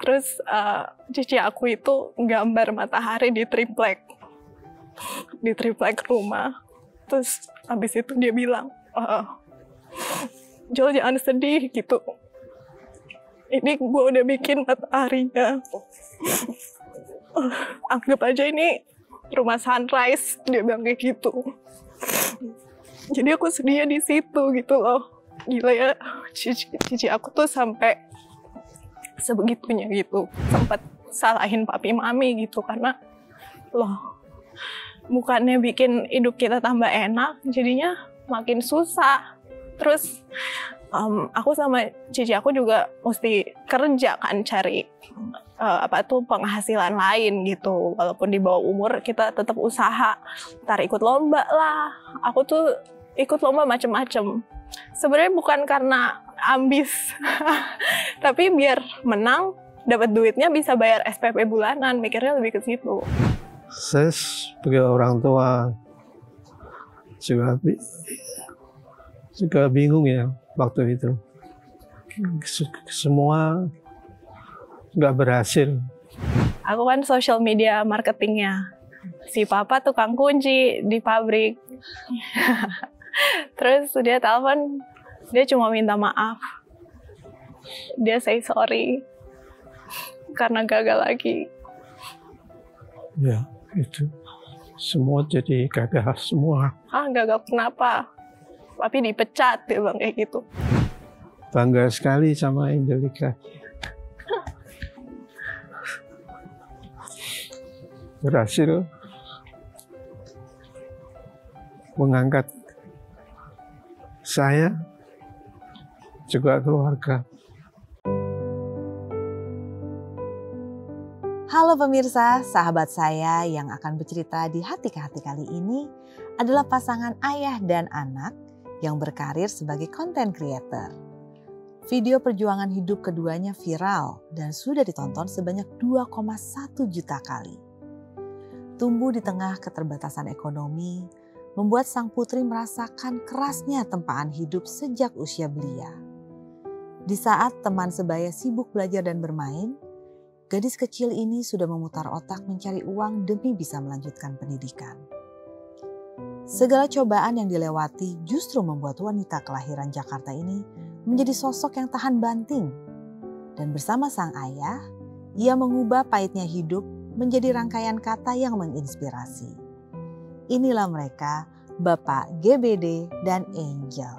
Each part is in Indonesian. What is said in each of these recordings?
Terus cici aku itu gambar matahari di triplek rumah. Terus habis itu dia bilang, Jol jangan sedih gitu. Ini gue udah bikin mataharinya. Anggap aja ini rumah sunrise, dia bilang kayak gitu. Jadi aku sedih di situ gitu loh. Gila ya, cici aku tuh sampai sebegitunya gitu. Sempat salahin papi mami gitu karena loh, bukannya bikin hidup kita tambah enak, jadinya makin susah. Terus aku sama cici aku juga mesti kerja kan, cari penghasilan lain gitu. Walaupun di bawah umur kita tetap usaha. Ntar ikut lomba lah. Aku tuh ikut lomba macem-macem. Sebenarnya bukan karena ambis, tapi biar menang, dapat duitnya bisa bayar SPP bulanan. Mikirnya lebih ke situ. Saya sebagai orang tua juga bingung ya waktu itu. Semua nggak berhasil. Aku kan social media marketingnya. Si papa tukang kunci di pabrik. Terus dia telepon, dia cuma minta maaf. Dia say sorry karena gagal lagi. Ya, itu semua jadi gagal semua. Gagal kenapa? Papi dipecat, dia bilang kayak gitu. Bangga sekali sama Angelica. Berhasil mengangkat saya juga keluarga. Halo pemirsa, sahabat saya yang akan bercerita di Hati ke Hati kali ini adalah pasangan ayah dan anak yang berkarir sebagai content creator. Video perjuangan hidup keduanya viral dan sudah ditonton sebanyak 2,1 juta kali. Tumbuh di tengah keterbatasan ekonomi, membuat sang putri merasakan kerasnya tempaan hidup sejak usia belia. Di saat teman sebaya sibuk belajar dan bermain, gadis kecil ini sudah memutar otak mencari uang demi bisa melanjutkan pendidikan. Segala cobaan yang dilewati justru membuat wanita kelahiran Jakarta ini menjadi sosok yang tahan banting. Dan bersama sang ayah, ia mengubah pahitnya hidup menjadi rangkaian kata yang menginspirasi. Inilah mereka, Bapak GBD dan Angel.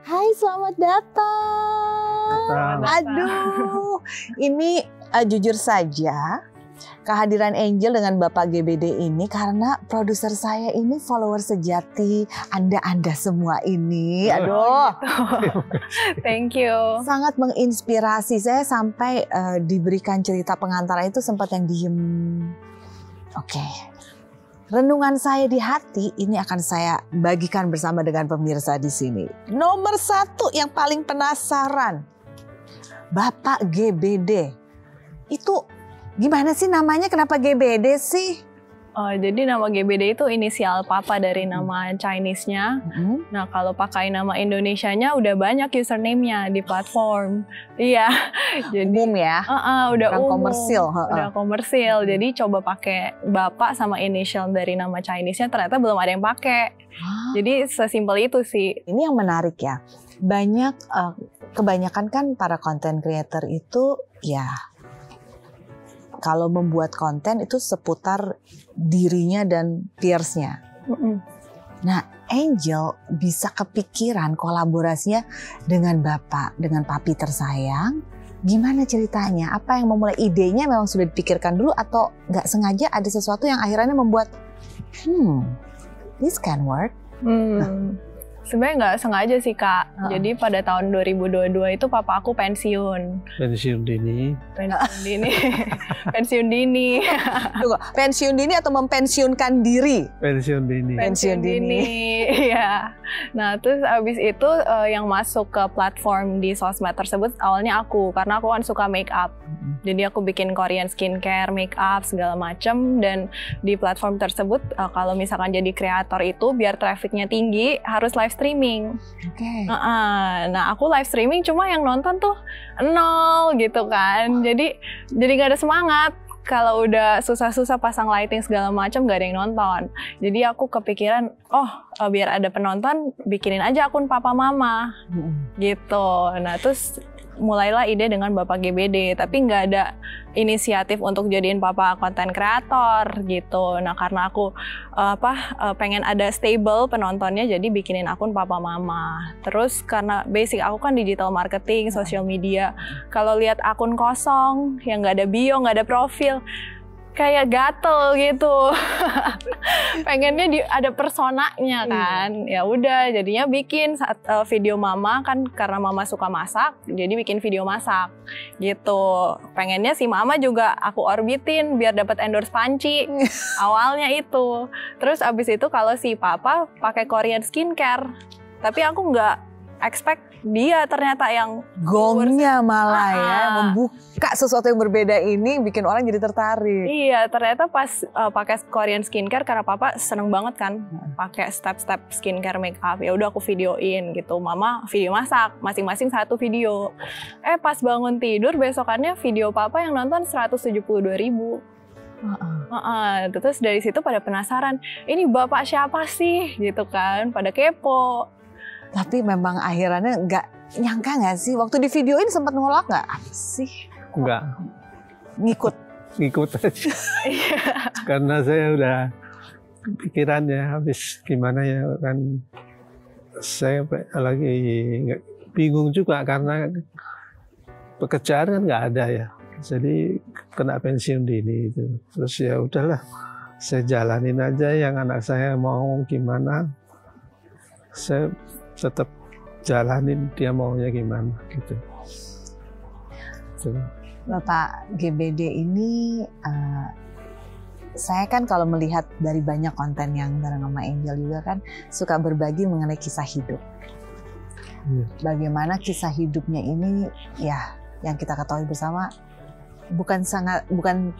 Hai, selamat datang. Aduh, ini jujur saja kehadiran Angel dengan Bapak GBD ini karena produser saya ini follower sejati Anda semua ini. Aduh. Thank you. Sangat menginspirasi. Saya sampai diberikan cerita pengantar itu sempat yang diem. Oke. Renungan saya di hati ini akan saya bagikan bersama dengan pemirsa di sini. Nomor 1 yang paling penasaran. Bapak GBD. Itu gimana sih namanya? Kenapa GBD sih? Jadi nama GBD itu inisial papa dari nama Chinese-nya. Nah kalau pakai nama Indonesianya udah banyak username-nya di platform. Iya. Jadi, umum ya? Udah umum. Komersil. Udah komersil. Jadi coba pakai bapak sama inisial dari nama Chinese-nya ternyata belum ada yang pakai. Jadi sesimpel itu sih. Ini yang menarik ya. Kebanyakan kan para content creator itu ya kalau membuat konten itu seputar dirinya dan peers-nya. Nah, Angel bisa kepikiran kolaborasinya dengan Bapak, dengan Papi tersayang. Gimana ceritanya? Apa yang memulai idenya memang sudah dipikirkan dulu atau nggak sengaja ada sesuatu yang akhirnya membuat, this can work? Sebenarnya nggak sengaja sih Kak. Jadi pada tahun 2022 itu papa aku pensiun. Pensiun dini. Pensiun dini. Tunggu, pensiun dini atau mempensiunkan diri? Pensiun dini. Pensiun dini. Iya. Nah terus abis itu yang masuk ke platform di sosmed tersebut awalnya aku. Karena aku kan suka make up. Jadi aku bikin Korean skincare, make up, segala macem. Dan di platform tersebut kalau misalkan jadi kreator itu biar trafficnya tinggi harus lifestyle streaming. Oke. Nah aku live streaming cuma yang nonton tuh 0 gitu kan. Jadi gak ada semangat. Kalau udah susah-susah pasang lighting segala macam gak ada yang nonton. Jadi aku kepikiran, biar ada penonton bikinin aja akun papa mama gitu. Nah terus mulailah ide dengan Bapak GBD, tapi nggak ada inisiatif untuk jadiin papa konten kreator gitu. Nah karena aku pengen ada stable penontonnya, jadi bikinin akun papa mama. Terus karena basic aku kan digital marketing, social media. Kalau lihat akun kosong yang nggak ada bio, nggak ada profil, kayak gatel gitu. Pengennya ada personanya kan. Ya udah jadinya bikin video mama kan, karena mama suka masak, jadi bikin video masak gitu. Pengennya si mama juga aku orbitin biar dapat endorse panci. Awalnya itu. Terus abis itu kalau si papa pakai Korean skincare, tapi aku nggak expect dia ternyata yang gongnya malah ya, membuka sesuatu yang berbeda ini bikin orang jadi tertarik. Iya, ternyata pas pakai Korean skincare, karena papa seneng banget kan pakai step-step skincare makeup. Ya udah aku videoin gitu, mama video masak, masing-masing satu video. Pas bangun tidur besokannya video papa yang nonton 172.000. Terus dari situ pada penasaran, ini bapak siapa sih gitu kan, pada kepo. Tapi memang akhirannya nggak nyangka nggak sih? Waktu di videoin sempat nolak nggak? Apa sih? Enggak. Ngikut aja. Karena saya udah pikirannya habis gimana ya kan. Saya lagi bingung juga karena pekerjaan kan nggak ada ya. Jadi kena pensiun dini itu. Terus ya udahlah, saya jalanin aja yang anak saya mau gimana. Saya tetap jalanin dia maunya gimana gitu. Bapak GBD ini, saya kan kalau melihat dari banyak konten yang bareng sama Angel juga kan suka berbagi mengenai kisah hidup. Bagaimana kisah hidupnya ini ya yang kita ketahui bersama bukan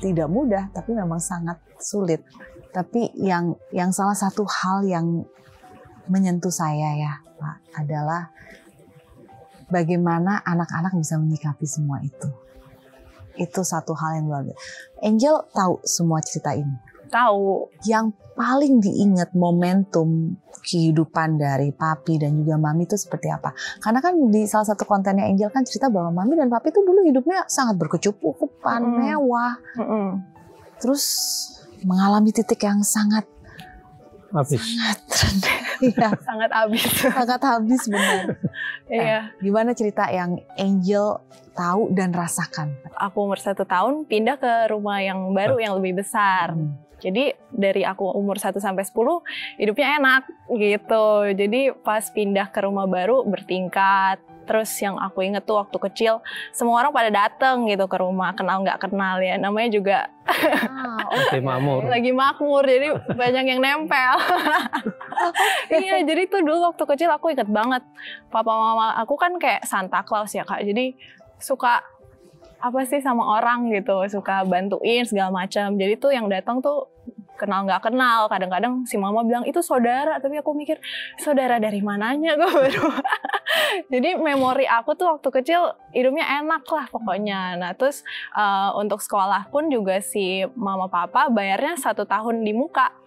tidak mudah, tapi memang sangat sulit. Tapi yang salah satu hal yang menyentuh saya ya Pak adalah bagaimana anak-anak bisa menyikapi semua itu. Itu satu hal yang luar biasa. Angel tahu semua cerita ini? Tahu. Yang paling diingat momentum kehidupan dari papi dan juga mami itu seperti apa? Karena kan di salah satu kontennya Angel kan cerita bahwa mami dan papi itu dulu hidupnya sangat berkecukupan, mewah. Terus mengalami titik yang sangat habis. Sangat habis benar. Iya. Gimana cerita yang Angel tahu dan rasakan? Aku umur 1 tahun pindah ke rumah yang baru yang lebih besar. Jadi dari aku umur 1 sampai 10 hidupnya enak gitu. Jadi pas pindah ke rumah baru bertingkat. Terus yang aku inget tuh waktu kecil semua orang pada dateng gitu ke rumah, kenal nggak kenal ya, namanya juga lagi makmur, jadi banyak yang nempel. Iya, jadi tuh dulu waktu kecil aku inget banget papa mama aku kan kayak Santa Claus ya Kak, jadi suka apa sih sama orang gitu, suka bantuin segala macam. Jadi tuh yang datang tuh kenal nggak kenal, kadang-kadang si mama bilang itu saudara, tapi aku mikir saudara dari mananya gue baru. Jadi memori aku tuh waktu kecil hidupnya enak lah pokoknya. Nah terus untuk sekolah pun juga si mama papa bayarnya 1 tahun di muka.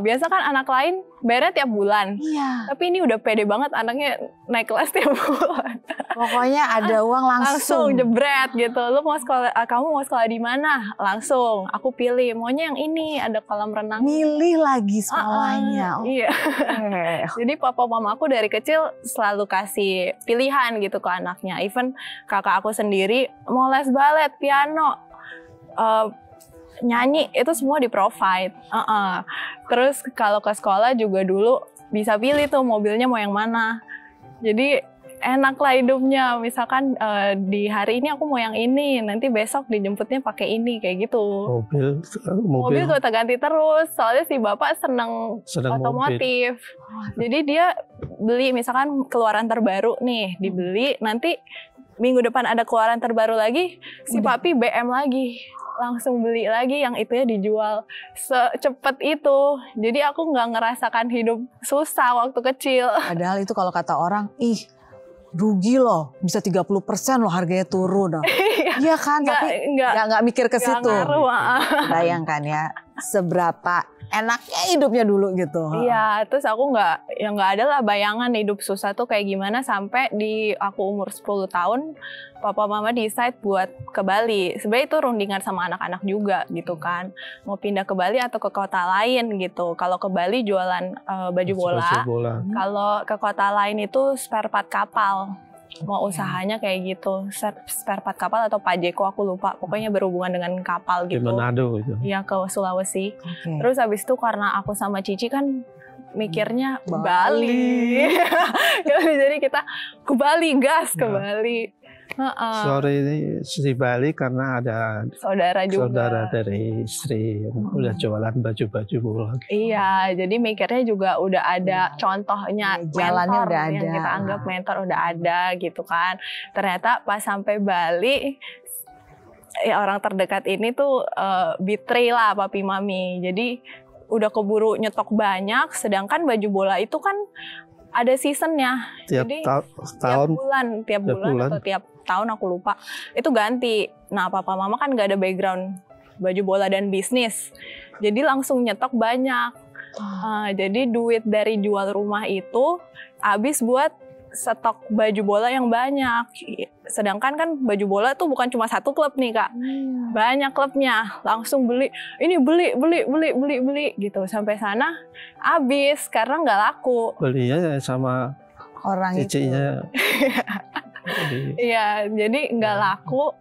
Biasa kan anak lain bayarnya tiap bulan. Iya. Tapi ini udah pede banget anaknya naik kelas tiap bulan. Pokoknya ada uang langsung jebret gitu. Lu mau sekolah, kamu mau sekolah di mana? Langsung. Aku pilih. Maunya yang ini, ada kolam renang. Milih lagi sekolahnya. Iya. Jadi papa mama aku dari kecil selalu kasih pilihan gitu ke anaknya. Even kakak aku sendiri mau les balet, piano, nyanyi, itu semua di provide. Terus kalau ke sekolah juga dulu bisa pilih tuh mobilnya mau yang mana. Jadi enak lah hidupnya. Misalkan di hari ini aku mau yang ini, nanti besok dijemputnya pakai ini, kayak gitu. Mobil gue ganti terus. Soalnya si bapak seneng otomotif. Jadi dia beli misalkan keluaran terbaru nih, dibeli, nanti minggu depan ada keluaran terbaru lagi, si papi BM lagi. langsung beli lagi yang itunya dijual secepat itu. Jadi aku nggak ngerasakan hidup susah waktu kecil. Padahal itu kalau kata orang, ih rugi loh, bisa 30% loh harganya turun. Iya kan, tapi nggak mikir ke situ. Bayangkan ya, seberapa enaknya hidupnya dulu gitu. Iya, terus aku nggak ada lah bayangan hidup susah tuh kayak gimana sampai di aku umur 10 tahun, papa mama decide buat ke Bali. Sebenarnya itu rundingan sama anak-anak juga gitu kan. Mau pindah ke Bali atau ke kota lain gitu. Kalau ke Bali jualan baju bola. Kalau ke kota lain itu spare part kapal. Mau usahanya kayak gitu, spare part kapal atau Pajeko aku lupa, pokoknya berhubungan dengan kapal gitu. Di Manado gitu. Iya, ke Sulawesi. Terus habis itu karena aku sama Cici kan mikirnya Bali. Jadi kita ke Bali, gas ke Bali. Sore ini di Bali karena ada saudara dari istri yang udah jualan baju-baju bola. Iya, jadi mikirnya juga udah ada contohnya, jalannya mentor udah yang ada. kita anggap mentor udah ada gitu kan. Ternyata pas sampai Bali, ya orang terdekat ini tuh betray lah papi mami. Jadi udah keburu nyetok banyak, sedangkan baju bola itu kan ada seasonnya. Jadi tiap bulan atau tiap tahun aku lupa itu ganti. Nah papa mama kan nggak ada background baju bola dan bisnis, jadi langsung nyetok banyak. Jadi duit dari jual rumah itu habis buat stok baju bola yang banyak. Sedangkan kan baju bola tuh bukan cuma satu klub nih Kak, banyak klubnya. Langsung beli gitu, sampai sana habis karena nggak laku. Belinya sama orang cicinya. Iya, jadi nggak laku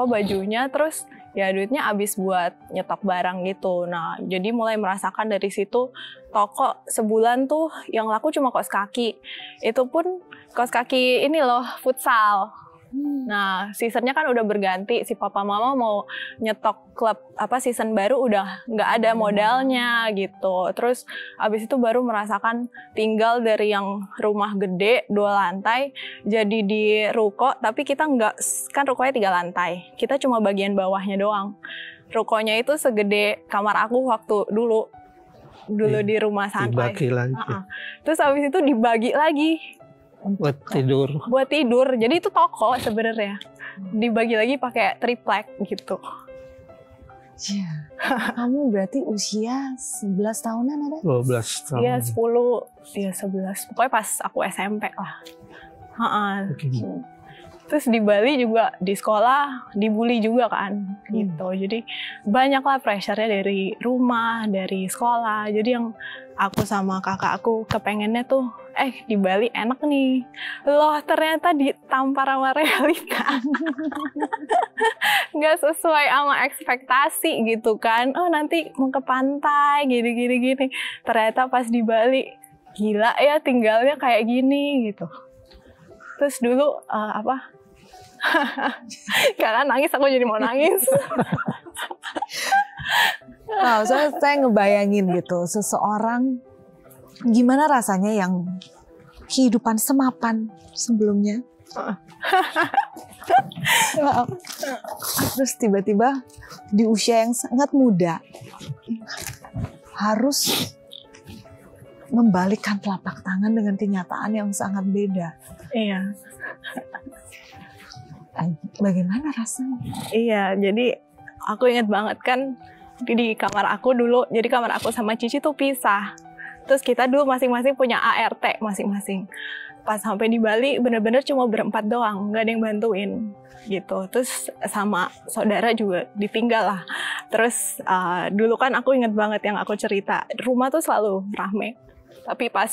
bajunya, terus ya duitnya habis buat nyetok barang gitu. Nah, jadi mulai merasakan dari situ toko sebulan tuh yang laku cuma kaos kaki. Itu pun kaos kaki ini loh, futsal. Nah, seasonnya kan udah berganti. Si papa mama mau nyetok klub season baru udah nggak ada modalnya gitu. Terus abis itu baru merasakan tinggal dari yang rumah gede 2 lantai jadi di ruko, tapi kita nggak, kan rukonya 3 lantai. Kita cuma bagian bawahnya doang. Rukonya itu segede kamar aku waktu dulu di rumah santai. Dibagi lagi. Terus abis itu dibagi lagi. Buat tidur. Jadi itu toko sebenarnya dibagi lagi pakai triplek gitu. Iya. Kamu berarti usia 11 tahunan ada? 12 tahun. Iya 10, iya 11. Pokoknya pas aku SMP lah. Terus di Bali juga di sekolah dibully juga kan gitu. Jadi banyak lah pressure-nya dari rumah, dari sekolah. Jadi yang aku sama kakak aku kepengennya tuh di Bali enak nih. Loh ternyata ditampar sama realita. Nggak sesuai sama ekspektasi gitu kan. Oh nanti mau ke pantai gini. Ternyata pas di Bali, gila ya tinggalnya kayak gini gitu. Terus dulu kakak nangis, aku jadi mau nangis. Nah, saya ngebayangin gitu, seseorang gimana rasanya yang kehidupan semapan sebelumnya. Terus tiba-tiba di usia yang sangat muda harus membalikkan telapak tangan dengan kenyataan yang sangat beda. Iya. Bagaimana rasanya? Iya, jadi aku ingat banget kan di kamar aku dulu, jadi kamar aku sama Cici tuh pisah. Terus kita dulu masing-masing punya ART masing-masing. Pas sampai di Bali bener-bener cuma berempat doang, nggak ada yang bantuin gitu. Terus sama saudara juga ditinggal lah. Terus dulu kan aku ingat banget yang aku cerita, rumah tuh selalu rame. Tapi pas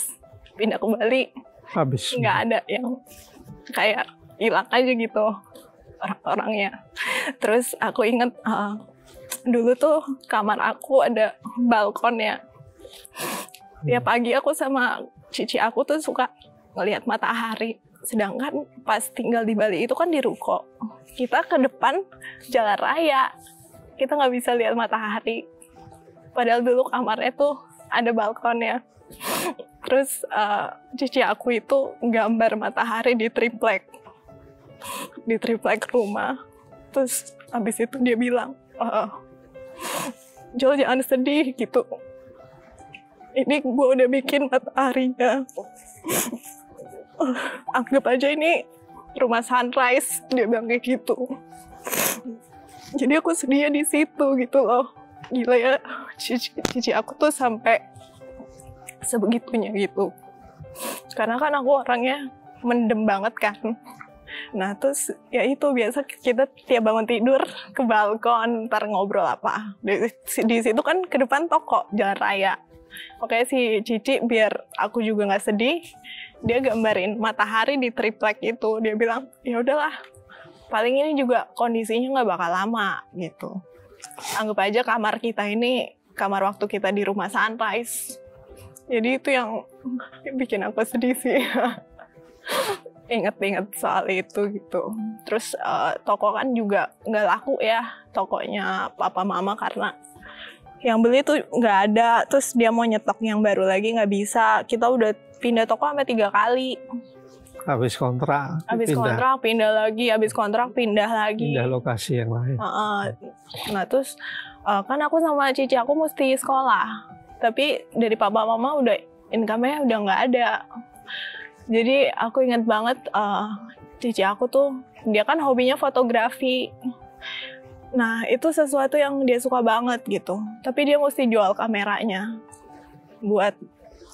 pindah ke Bali, habis. Nggak ada yang kayak hilang aja gitu orang-orangnya. Terus aku inget dulu tuh kamar aku ada balkonnya. Tiap pagi aku sama Cici aku tuh suka ngelihat matahari. Sedangkan pas tinggal di Bali itu kan di ruko. Kita ke depan jalan raya. Kita nggak bisa lihat matahari. Padahal dulu kamarnya tuh ada balkonnya. Terus Cici aku itu gambar matahari di triplek rumah. Terus habis itu dia bilang, Jol jangan sedih gitu. Ini gue udah bikin mataharinya. Anggap aja ini rumah sunrise, dia bilang kayak gitu. Jadi aku sedia di situ gitu loh. Gila ya, cici aku tuh sampai sebegitunya gitu. Karena kan aku orangnya mendem banget kan. Nah terus ya itu biasa kita tiap bangun tidur ke balkon, ntar ngobrol apa. Di situ kan ke depan toko Jalan Raya. Makanya si Cici biar aku juga nggak sedih, dia gambarin matahari di triplek itu. Dia bilang ya udahlah, paling ini juga kondisinya nggak bakal lama gitu. Anggap aja kamar kita ini kamar waktu kita di rumah sunrise. Jadi itu yang bikin aku sedih sih. Ingat-ingat soal itu gitu. Terus toko kan juga nggak laku ya, tokonya papa mama, karena yang beli tuh nggak ada. Terus dia mau nyetok yang baru lagi nggak bisa. Kita udah pindah toko sampai 3 kali. Habis kontrak, kontrak pindah lagi, habis kontrak pindah lagi. Pindah lokasi yang lain. Nah terus kan aku sama cici aku mesti sekolah. Tapi dari papa mama udah income-nya udah nggak ada. Jadi aku ingat banget cici aku tuh, dia kan hobinya fotografi. Nah itu sesuatu yang dia suka banget gitu. Tapi dia mesti jual kameranya buat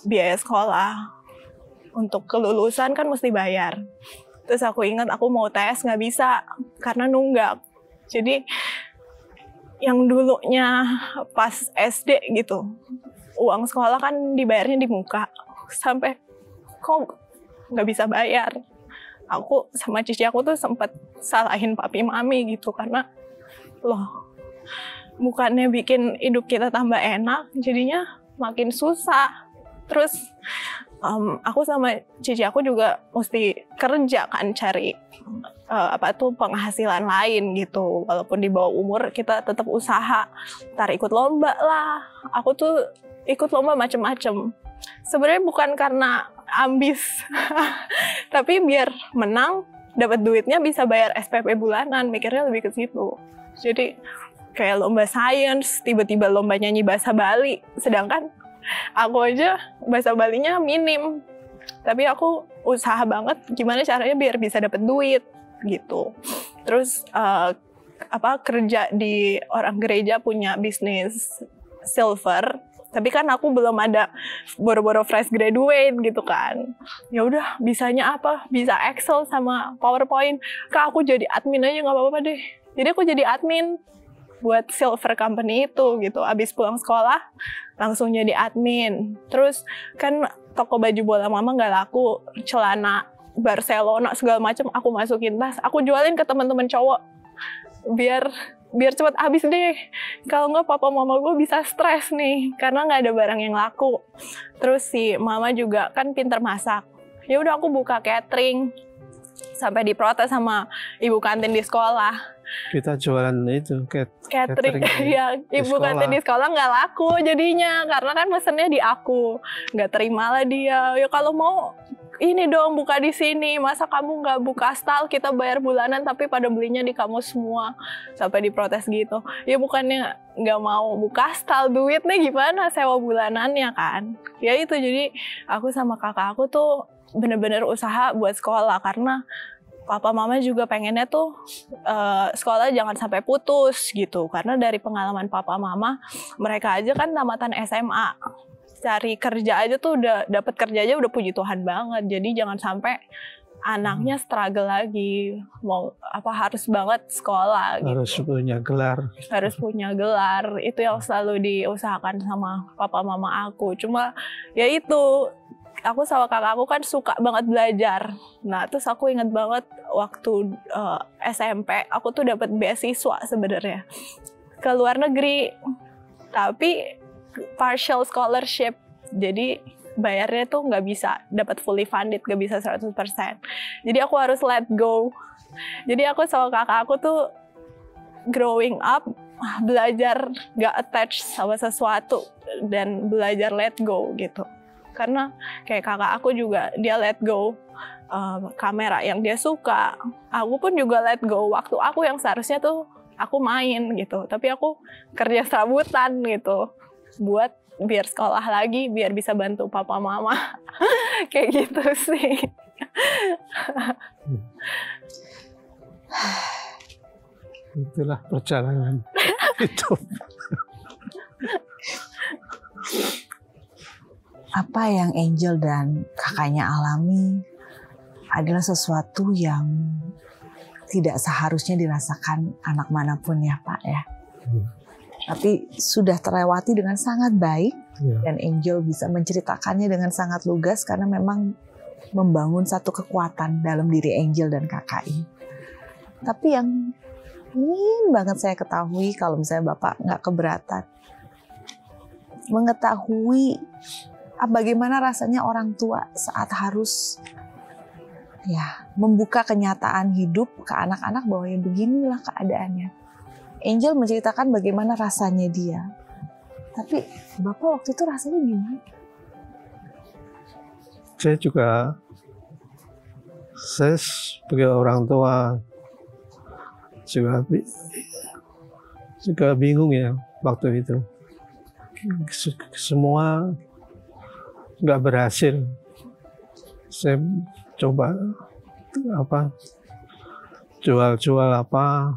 biaya sekolah. Untuk kelulusan kan mesti bayar. Terus aku ingat aku mau tes nggak bisa karena nunggak. Jadi yang dulunya pas SD gitu, uang sekolah kan dibayarnya di muka. Sampai kok nggak bisa bayar. Aku sama cici aku tuh sempat salahin papi mami gitu, karena loh bukannya bikin hidup kita tambah enak, jadinya makin susah. Terus aku sama cici aku juga mesti kerja kan, cari penghasilan lain gitu. Walaupun di bawah umur kita tetap usaha. Ntar ikut lomba lah. Aku tuh ikut lomba macem-macem. Sebenarnya bukan karena ambis, tapi biar menang, dapat duitnya bisa bayar SPP bulanan. Mikirnya lebih ke situ. Jadi kayak lomba sains, tiba-tiba lomba nyanyi bahasa Bali, sedangkan aku aja bahasa Balinya minim. Tapi aku usaha banget gimana caranya biar bisa dapat duit gitu. Terus kerja di orang gereja, punya bisnis silver. Tapi kan aku belum ada, boro-boro fresh graduate gitu kan. Ya udah, bisanya apa? Bisa Excel sama PowerPoint. Kak, aku jadi admin aja nggak apa-apa deh. Jadi aku jadi admin buat silver company itu gitu. Abis pulang sekolah langsung jadi admin. Terus kan toko baju bola mama nggak laku, celana Barcelona segala macam aku masukin tas, aku jualin ke teman-teman cowok biar cepat habis deh. Kalau nggak papa mama gue bisa stres nih karena nggak ada barang yang laku. Terus si mama juga kan pinter masak. Ya udah aku buka catering, sampai diprotes sama ibu kantin di sekolah. Kita jualan itu catering ya, ibu kantin di sekolah nggak laku jadinya karena kan mesennya di aku, nggak terima lah dia. Ya kalau mau ini dong buka di sini, masa kamu nggak buka stall, kita bayar bulanan tapi pada belinya di kamu semua, sampai diprotes gitu. Ya bukannya nggak mau buka stall, duitnya gimana sewa bulanannya kan. Ya itu, jadi aku sama kakak aku tuh bener-bener usaha buat sekolah karena papa mama juga pengennya tuh sekolah jangan sampai putus gitu. Karena dari pengalaman papa mama, mereka aja kan tamatan SMA, cari kerja aja tuh udah dapat kerja aja udah puji Tuhan banget. Jadi jangan sampai anaknya struggle lagi, mau harus banget sekolah gitu. Harus punya gelar. Itu yang selalu diusahakan sama papa mama aku. Cuma ya itu, aku sama kakak aku kan suka banget belajar. Nah, terus aku inget banget waktu SMP, aku tuh dapat beasiswa sebenarnya ke luar negeri. Tapi partial scholarship. Jadi bayarnya tuh nggak bisa dapat fully funded, nggak bisa 100%. Jadi aku harus let go. Jadi aku sama kakak aku tuh growing up, belajar nggak attach sama sesuatu dan belajar let go gitu. Karena kayak kakak aku juga, dia let go kamera yang dia suka. Aku pun juga let go waktu aku yang seharusnya tuh aku main gitu, tapi aku kerja serabutan gitu buat biar sekolah lagi, biar bisa bantu papa mama. Kayak gitu sih. Itulah perjalanan hidup. Apa yang Angel dan kakaknya alami adalah sesuatu yang tidak seharusnya dirasakan anak manapun ya Pak ya. Tapi sudah terlewati dengan sangat baik dan Angel bisa menceritakannya dengan sangat lugas karena memang membangun satu kekuatan dalam diri Angel dan kakak ini. Tapi yang ingin banget saya ketahui kalau misalnya Bapak nggak keberatan, mengetahui bagaimana rasanya orang tua saat harus membuka kenyataan hidup ke anak-anak bahwa ya beginilah keadaannya. Angel menceritakan bagaimana rasanya dia. Tapi Bapak waktu itu rasanya gimana? Saya sebagai orang tua juga bingung ya waktu itu. Semua nggak berhasil. Saya coba jual apa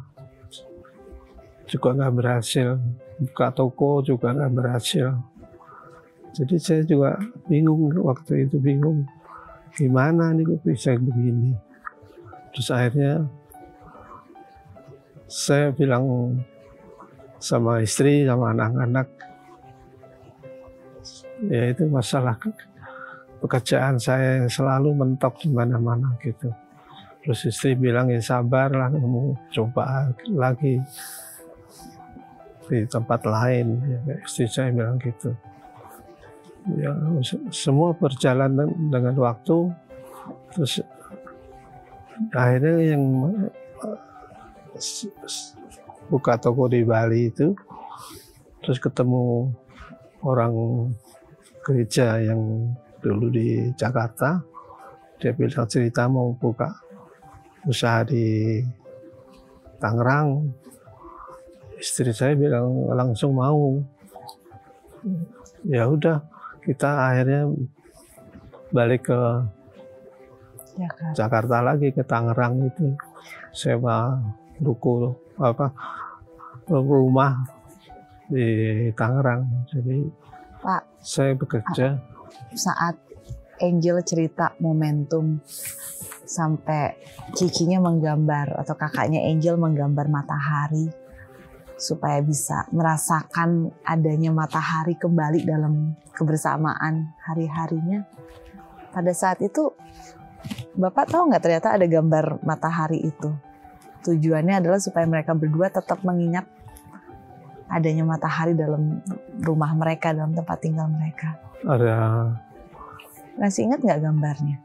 juga nggak berhasil, buka toko juga nggak berhasil. Jadi saya juga bingung waktu itu, gimana nih kok bisa begini. Terus akhirnya saya bilang sama istri sama anak-anak, ya itu masalah pekerjaan saya yang selalu mentok di mana-mana gitu. Terus istri bilang ya sabarlah, kamu coba lagi di tempat lain. Ya, istri saya bilang gitu. Ya semua berjalan dengan waktu. Terus akhirnya yang buka toko di Bali itu, terus ketemu orang gereja yang dulu di Jakarta, dia bilang cerita mau buka usaha di Tangerang. Istri saya bilang langsung mau. Ya udah, kita akhirnya balik ke Jakarta lagi, ke Tangerang itu, sewa ruko rumah di Tangerang. Jadi Pak, saya bekerja. Saat Angel cerita momentum sampai cikinya menggambar atau kakaknya Angel menggambar matahari supaya bisa merasakan adanya matahari kembali dalam kebersamaan hari-harinya. Pada saat itu Bapak tahu nggak ternyata ada gambar matahari itu? Tujuannya adalah supaya mereka berdua tetap mengingat adanya matahari dalam rumah mereka, dalam tempat tinggal mereka. Ada. Masih ingat nggak gambarnya?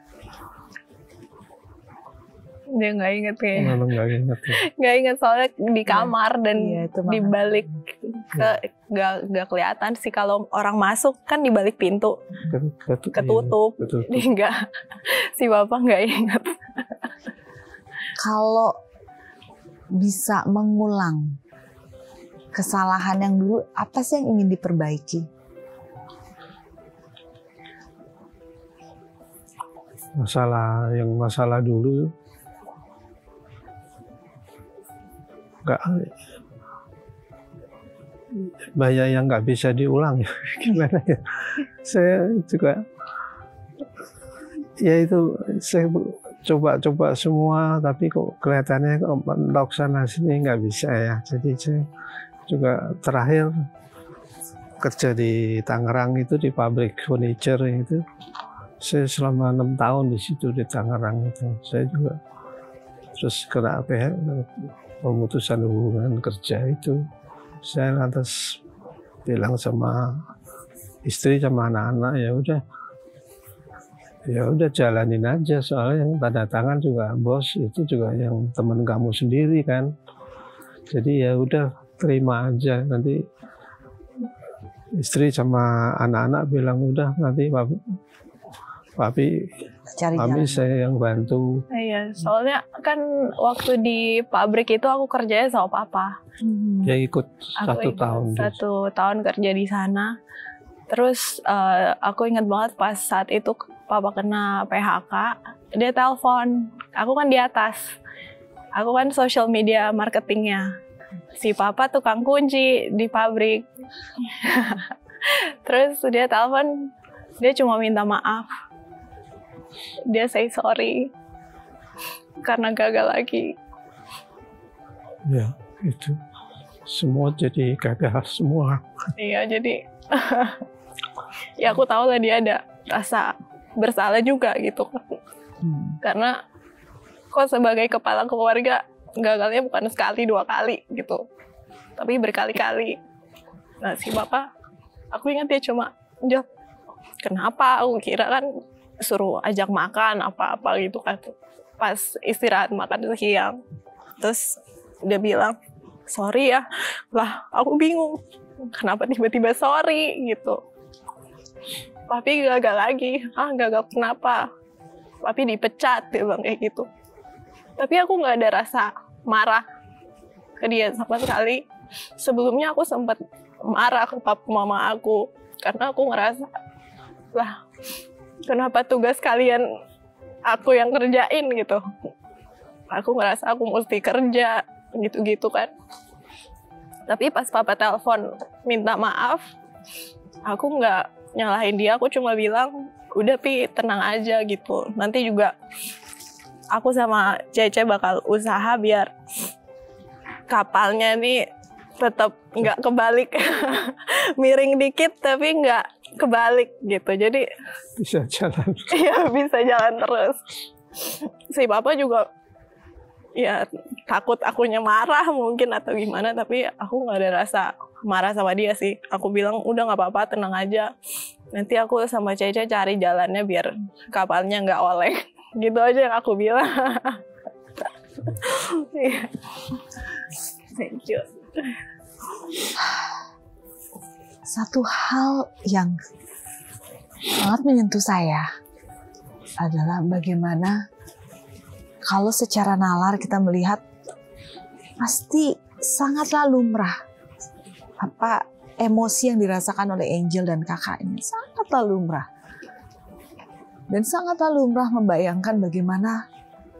Dia nggak inget kayaknya. Nggak inget soalnya di kamar dan di balik nggak kelihatan sih, kalau orang masuk kan di balik pintu ketutup. Jadi nggak, si Bapak nggak inget. Kalau bisa mengulang kesalahan yang dulu, apa sih yang ingin diperbaiki? Masalah dulu nggak, banyak yang nggak bisa diulang. Gimana ya? Saya juga ya itu, saya coba semua, tapi kok kelihatannya mentok sana sini nggak bisa ya. Jadi saya juga terakhir kerja di Tangerang itu, di pabrik furniture itu. Saya selama 6 tahun di situ di Tangerang itu. Saya juga terus kena pemutusan hubungan kerja itu. Saya lantas bilang sama istri sama anak-anak, ya udah jalanin aja, soalnya yang tanda tangan juga bos itu juga yang teman kamu sendiri kan. Jadi ya udah terima aja. Nanti istri sama anak-anak bilang udah nanti Tapi Cari kami jalan. saya yang bantu. Iya, soalnya kan waktu di pabrik itu aku kerjanya sama papa. Dia ikut Aku 1 tahun. dia. 1 tahun kerja di sana. Terus aku ingat banget pas saat itu papa kena PHK, dia telepon. Aku kan di atas. Aku kan social media marketingnya. Si papa tukang kunci di pabrik. Terus dia telepon, dia cuma minta maaf. Dia say sorry karena gagal lagi. Ya, itu. Semua jadi gagal semua. Iya, jadi ya aku tahu lah dia ada rasa bersalah juga gitu. Karena kok sebagai kepala keluarga gagalnya bukan sekali 2 kali gitu, tapi berkali-kali. Nah si bapak, aku ingat dia cuma jawab, kenapa? Aku kira kan suruh ajak makan apa-apa gitu kan pas istirahat makan siang. Terus dia bilang sorry ya. Lah aku bingung kenapa tiba-tiba sorry gitu. Papi gagal lagi. Gagal kenapa? Papi dipecat, dia bilang kayak gitu. Tapi aku nggak ada rasa marah ke dia sama sekali. Sebelumnya aku sempat marah ke papa mama aku karena aku ngerasa lah kenapa tugas kalian aku yang kerjain gitu. Aku ngerasa aku mesti kerja gitu-gitu kan. Tapi pas papa telepon minta maaf, aku nggak nyalahin dia, aku cuma bilang udah Pi tenang aja gitu. Nanti juga aku sama Cece bakal usaha biar kapalnya nih tetap nggak kebalik. Miring dikit tapi nggak kebalik gitu. Jadi Bisa jalan. iya bisa jalan terus. Si papa juga ya takut akunya marah mungkin atau gimana, tapi aku nggak ada rasa marah sama dia sih. Aku bilang udah nggak apa-apa, tenang aja. Nanti aku sama Cece cari jalannya biar kapalnya nggak oleng. Gitu aja yang aku bilang. Thank you. Satu hal yang sangat menyentuh saya adalah bagaimana kalau secara nalar kita melihat pasti sangatlah lumrah apa emosi yang dirasakan oleh Angel dan kakaknya, sangatlah lumrah. Dan sangatlah lumrah membayangkan bagaimana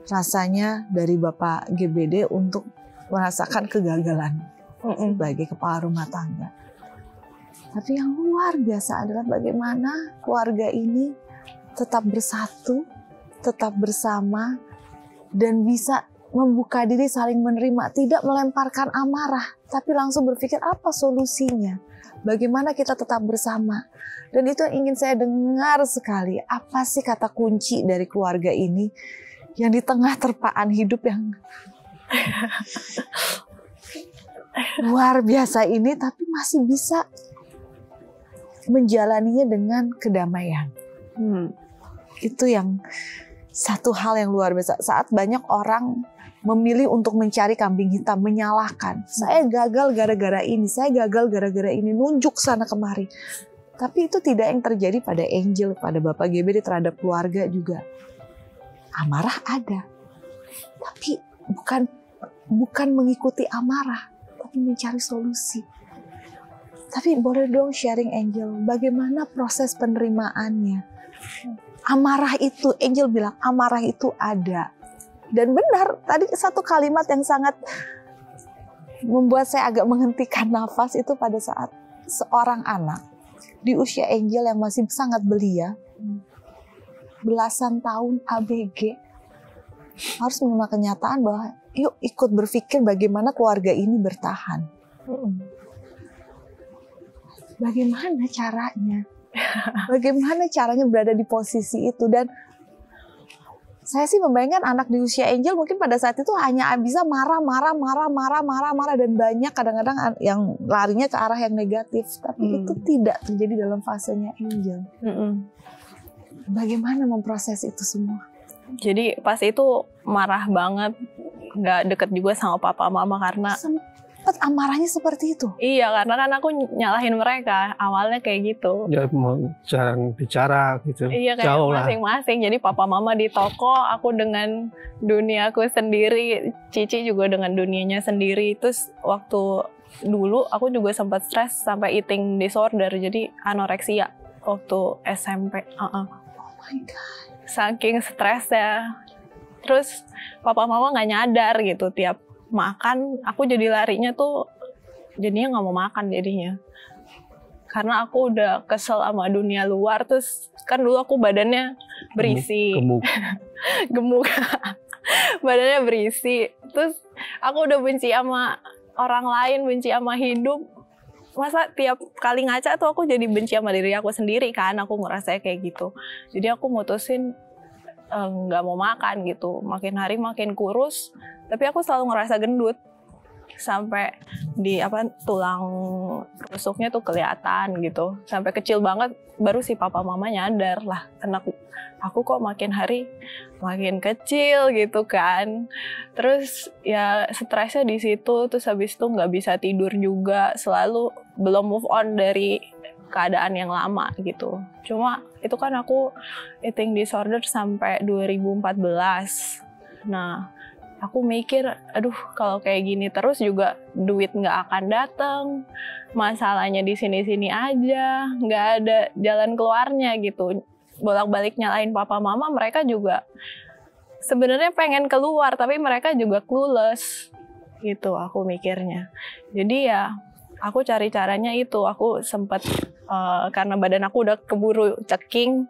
rasanya dari Bapak GBD untuk merasakan kegagalan sebagai kepala rumah tangga. Tapi yang luar biasa adalah bagaimana keluarga ini tetap bersatu, tetap bersama, dan bisa membuka diri saling menerima, tidak melemparkan amarah, tapi langsung berpikir apa solusinya, bagaimana kita tetap bersama. Dan itu yang ingin saya dengar sekali, apa sih kata kunci dari keluarga ini yang di tengah terpaan hidup yang luar biasa ini, tapi masih bisa menjalaninya dengan kedamaian. Itu yang satu hal yang luar biasa. Saat banyak orang memilih untuk mencari kambing hitam, menyalahkan, saya gagal gara-gara ini, saya gagal gara-gara ini, nunjuk sana kemari. Tapi itu tidak yang terjadi pada Angel, pada Bapak GBD terhadap keluarga juga. Amarah ada, tapi bukan mengikuti amarah, tapi mencari solusi. Tapi boleh dong sharing Angel, bagaimana proses penerimaannya? Amarah itu, Angel bilang amarah itu ada. Dan benar, tadi satu kalimat yang sangat membuat saya agak menghentikan nafas itu pada saat seorang anak di usia Angel yang masih sangat belia, belasan tahun ABG, harus menerima kenyataan bahwa yuk ikut berpikir bagaimana keluarga ini bertahan. Bagaimana caranya? Bagaimana caranya berada di posisi itu? Dan saya sih membayangkan anak di usia Angel mungkin pada saat itu hanya bisa marah, dan banyak kadang-kadang yang larinya ke arah yang negatif. Tapi itu tidak terjadi dalam fasenya Angel. Bagaimana memproses itu semua? Jadi pas itu marah banget, nggak deket juga sama papa mama karena sempat amarahnya seperti itu? Iya, karena kan aku nyalahin mereka awalnya kayak gitu. Ya mau jarang bicara gitu. Iya, kayak Jauh lah. masing-masing. Jadi papa mama di toko, aku dengan duniaku sendiri, Cici juga dengan dunianya sendiri. Terus waktu dulu aku juga sempat stres sampai eating disorder, jadi anoreksia waktu SMP. Oh my God. Saking stresnya. Terus papa mama nggak nyadar gitu, tiap makan aku jadi larinya tuh jadinya nggak mau makan jadinya. Karena aku udah kesel sama dunia luar. Terus kan dulu aku badannya berisi. Gemuk. Badannya berisi. Terus aku udah benci sama orang lain, benci sama hidup. Masa tiap kali ngaca tuh aku jadi benci sama diri aku sendiri kan. Aku ngerasa kayak gitu. Jadi aku mutusin nggak mau makan gitu. Makin hari makin kurus. Tapi aku selalu ngerasa gendut. Sampai di tulang rusuknya tuh kelihatan gitu. Sampai kecil banget baru si papa mama nyadar lah, aku kok makin hari makin kecil gitu kan. Terus ya stresnya di situ. Terus habis itu nggak bisa tidur juga, selalu belum move on dari keadaan yang lama gitu. Cuma itu kan aku eating disorder sampai 2014. Nah, aku mikir, aduh kalau kayak gini terus juga duit nggak akan datang, masalahnya di sini-sini aja, nggak ada jalan keluarnya gitu. Bolak-balik nyalain papa mama, mereka juga sebenarnya pengen keluar, tapi mereka juga clueless gitu aku mikirnya. Jadi ya aku cari caranya itu, aku sempat karena badan aku udah keburu ceking,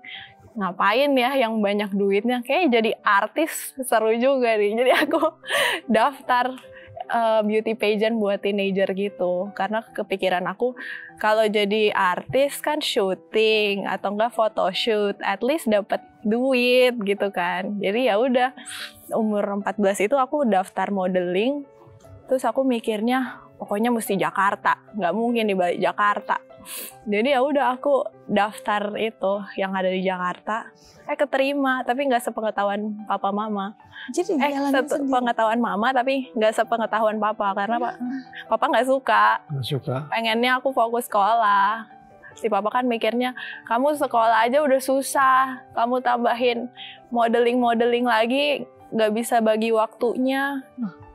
ngapain ya yang banyak duitnya, kayak jadi artis seru juga nih. Jadi aku daftar beauty pageant buat teenager gitu, karena kepikiran aku kalau jadi artis kan syuting atau enggak photoshoot, at least dapat duit gitu kan. Jadi ya udah, umur 14 itu aku daftar modeling. Terus aku mikirnya pokoknya mesti Jakarta, nggak mungkin di balik Jakarta. Jadi ya udah aku daftar itu yang ada di Jakarta, keterima, tapi nggak sepengetahuan papa mama. Jadi sepengetahuan mama tapi nggak sepengetahuan papa, karena papa nggak suka. Pengennya aku fokus sekolah. Si papa kan mikirnya, kamu sekolah aja udah susah, kamu tambahin modeling lagi, nggak bisa bagi waktunya,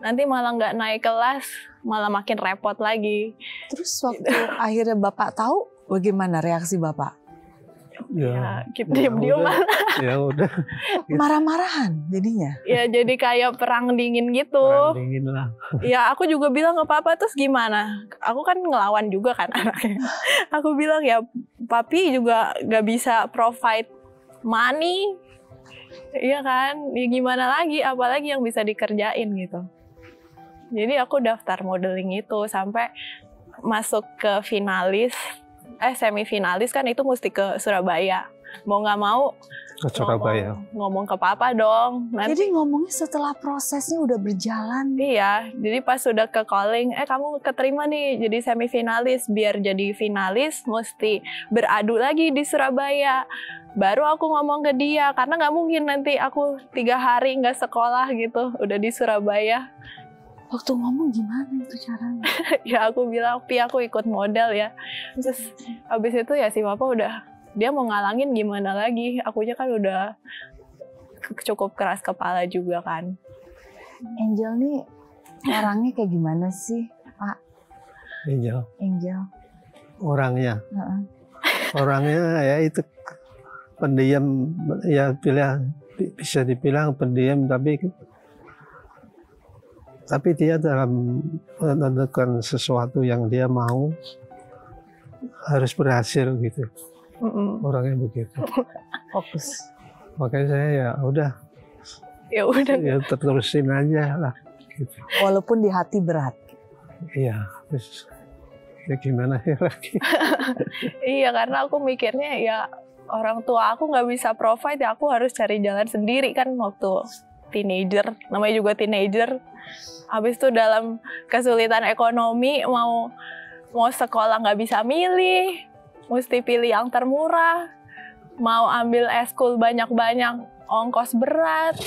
nanti malah nggak naik kelas, malah makin repot lagi. Terus waktu akhirnya bapak tahu, bagaimana reaksi bapak? Ya, diam-diam malah. Ya udah. Marah-marahan jadinya? Ya jadi kayak perang dingin gitu. Perang dingin lah. Ya aku juga bilang ke papa, terus gimana? Aku kan ngelawan juga kan anaknya. Aku bilang ya papi juga gak bisa provide money. Iya kan? Ya gimana lagi? Apalagi yang bisa dikerjain gitu. Jadi aku daftar modeling itu sampai masuk ke finalis, semifinalis kan itu mesti ke Surabaya. Mau nggak mau ke Surabaya. Ngomong ke papa dong. Jadi ngomongnya setelah prosesnya udah berjalan. Iya, jadi pas sudah ke calling, kamu keterima nih jadi semifinalis. Biar jadi finalis mesti beradu lagi di Surabaya. Baru aku ngomong ke dia, karena nggak mungkin nanti aku 3 hari nggak sekolah gitu, udah di Surabaya. Waktu ngomong gimana itu caranya? Ya aku bilang, Pi aku ikut model ya. Terus habis itu ya si papa udah, dia mau ngalangin gimana lagi. Akunya kan udah cukup keras kepala juga kan. Angel nih orangnya kayak gimana sih, Pak? Angel. Orangnya? Orangnya ya itu pendiam, ya bisa dibilang pendiam, tapi dia dalam menentukan sesuatu yang dia mau harus berhasil gitu. Orangnya begitu. Fokus. Makanya saya ya udah terusin aja lah gitu. Walaupun di hati berat. Iya, terus ya gimana ya lagi. Iya, karena aku mikirnya ya orang tua aku nggak bisa provide, ya aku harus cari jalan sendiri kan waktu teenager, namanya juga teenager. Habis itu dalam kesulitan ekonomi, mau sekolah nggak bisa milih, mesti pilih yang termurah, mau ambil eskul banyak-banyak, ongkos berat.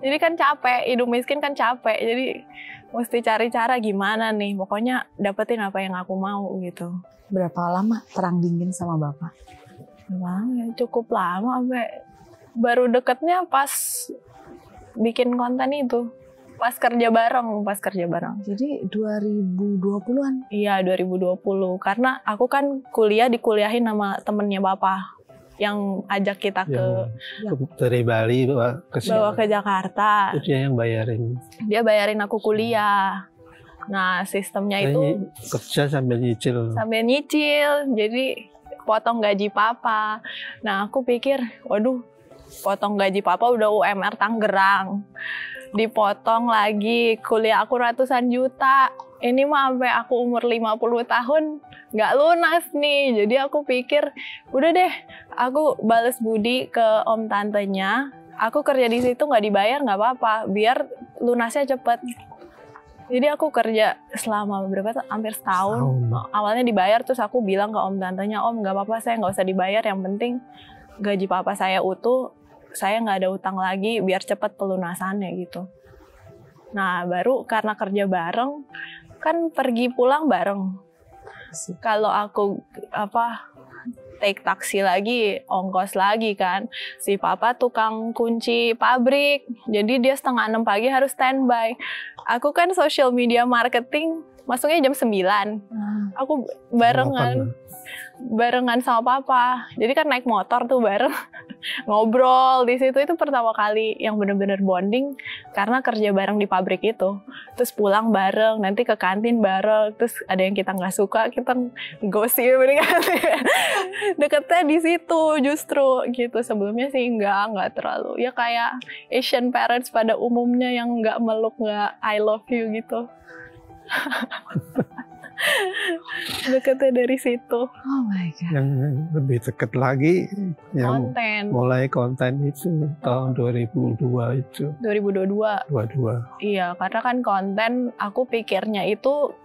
Jadi kan capek, hidup miskin kan capek. Jadi mesti cari cara gimana nih. Pokoknya dapetin apa yang aku mau gitu. Berapa lama Terang Dingin sama Bapak? Lama ya, cukup lama sampai baru deketnya pas bikin konten itu. Pas kerja bareng. Jadi 2020-an? Iya, 2020. Karena aku kan dikuliahin sama temennya Bapak yang ajak kita dari Bali bawa ke Jakarta. Itu dia yang bayarin. Dia bayarin aku kuliah. Nah, sistemnya itu kerja sambil nyicil. Jadi potong gaji Papa. Nah, aku pikir, waduh, potong gaji Papa udah UMR Tangerang. Dipotong lagi kuliah aku ratusan juta. Ini mah sampai aku umur 50 tahun nggak lunas nih. Jadi aku pikir udah deh, aku bales budi ke om tantenya. Aku kerja di situ nggak dibayar nggak apa-apa, biar lunasnya cepet. Jadi aku kerja selama hampir setahun. Awalnya dibayar, terus aku bilang ke om tantenya, om nggak apa-apa, saya nggak usah dibayar, yang penting gaji Papa saya utuh. Saya nggak ada utang lagi, biar cepat pelunasannya gitu. Nah, baru karena kerja bareng, kan pergi pulang bareng. Kalau aku take taksi lagi, ongkos lagi kan. Si Papa tukang kunci pabrik, jadi dia 5:30 pagi harus standby. Aku kan social media marketing, masuknya jam 9. Aku barengan sama Papa. Jadi kan naik motor tuh bareng. Ngobrol di situ, itu pertama kali yang bener-bener bonding karena kerja bareng di pabrik itu. Terus pulang bareng, nanti ke kantin bareng, terus ada yang kita nggak suka, kita gosip deketnya di situ justru gitu. Sebelumnya sih nggak terlalu, ya kayak Asian parents pada umumnya yang nggak meluk, nggak I love you gitu. Deketnya dari situ. Oh my God. Yang lebih dekat lagi yang mulai konten itu tahun 2002 itu. 2022. Iya, karena kan konten aku pikirnya itu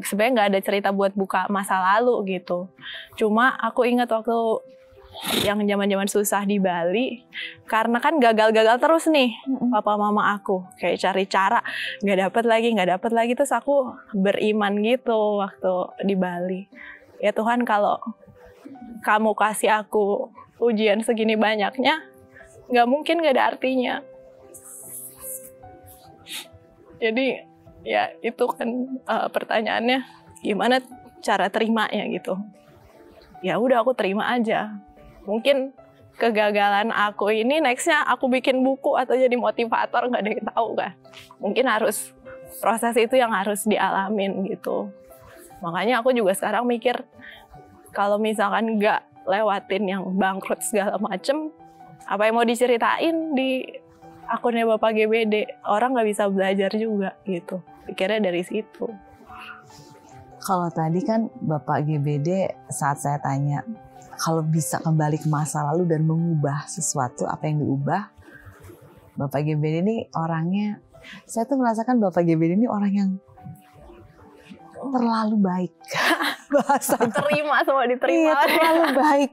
sebenarnya nggak ada cerita buat buka masa lalu gitu. Cuma aku ingat waktu yang zaman-zaman susah di Bali, karena kan gagal-gagal terus nih papa mama aku, kayak cari cara nggak dapet lagi, terus aku beriman gitu waktu di Bali. Ya Tuhan, kalau kamu kasih aku ujian segini banyaknya, nggak mungkin nggak ada artinya. Jadi ya itu kan pertanyaannya, gimana cara terimanya gitu. Ya udah, aku terima aja. Mungkin kegagalan aku ini nextnya aku bikin buku atau jadi motivator, nggak ada yang tahu kan. Mungkin harus proses itu yang harus dialamin gitu. Makanya aku juga sekarang mikir, kalau misalkan nggak lewatin yang bangkrut segala macem, apa yang mau diceritain di akunnya Bapak GBD, orang nggak bisa belajar juga gitu. Pikirnya dari situ. Kalau tadi kan Bapak GBD saat saya tanya, kalau bisa kembali ke masa lalu dan mengubah sesuatu, apa yang diubah? Bapak GBD ini orangnya, saya tuh merasakan Bapak GBD ini orang yang terlalu baik. Bahasa diterima. Iya, terlalu baik.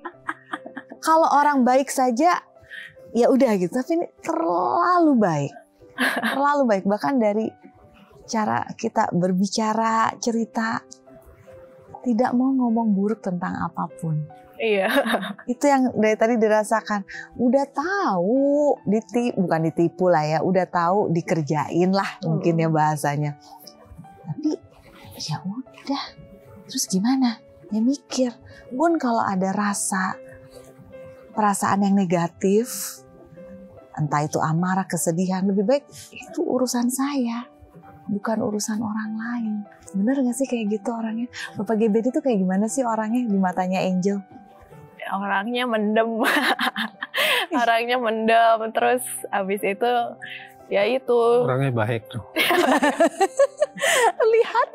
Kalau orang baik saja, ya udah gitu. Tapi ini terlalu baik. Terlalu baik. Bahkan dari cara kita berbicara, cerita, tidak mau ngomong buruk tentang apapun. Iya. Itu yang dari tadi dirasakan. Udah tahu, bukan ditipu lah ya. Udah tahu, dikerjain lah mungkin ya bahasanya. Tapi ya udah. Terus gimana? Ya mikir. Bun, kalau ada perasaan yang negatif, entah itu amarah, kesedihan, lebih baik itu urusan saya, bukan urusan orang lain. Bener gak sih kayak gitu orangnya? Bapak GBD itu kayak gimana sih orangnya di matanya Angel? Orangnya mendem. Orangnya mendem, terus abis itu ya itu. Orangnya baik tuh. Lihat.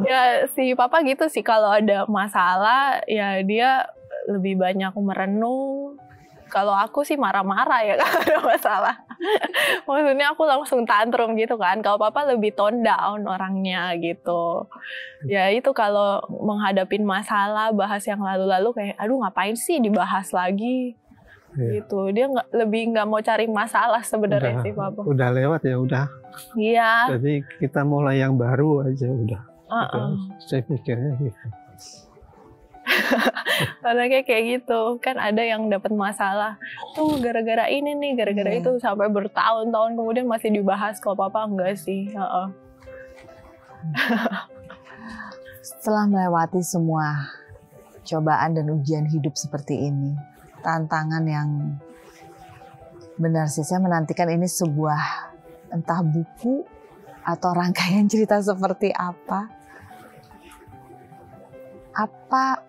Ya si Papa gitu sih, kalau ada masalah ya dia lebih banyak merenung. Kalau aku sih marah-marah ya kalau ada masalah. Maksudnya aku langsung tantrum gitu kan. Kalau Papa lebih tone down orangnya gitu. Ya itu kalau menghadapin masalah, bahas yang lalu-lalu kayak aduh ngapain sih dibahas lagi. Iya. gitu. Dia nggak mau cari masalah sebenarnya sih papa. Udah lewat ya udah. Iya. Jadi kita mulai yang baru aja udah. Gitu. Uh-uh. Saya pikirnya gitu. Anaknya kayak gitu. Kan ada yang dapat masalah tuh gara-gara ini nih, gara-gara Iya. itu, sampai bertahun-tahun kemudian masih dibahas. Kalau papa enggak sih. Setelah melewati semua cobaan dan ujian hidup seperti ini, tantangan yang benar sih, saya menantikan ini sebuah entah buku atau rangkaian cerita seperti apa. Apa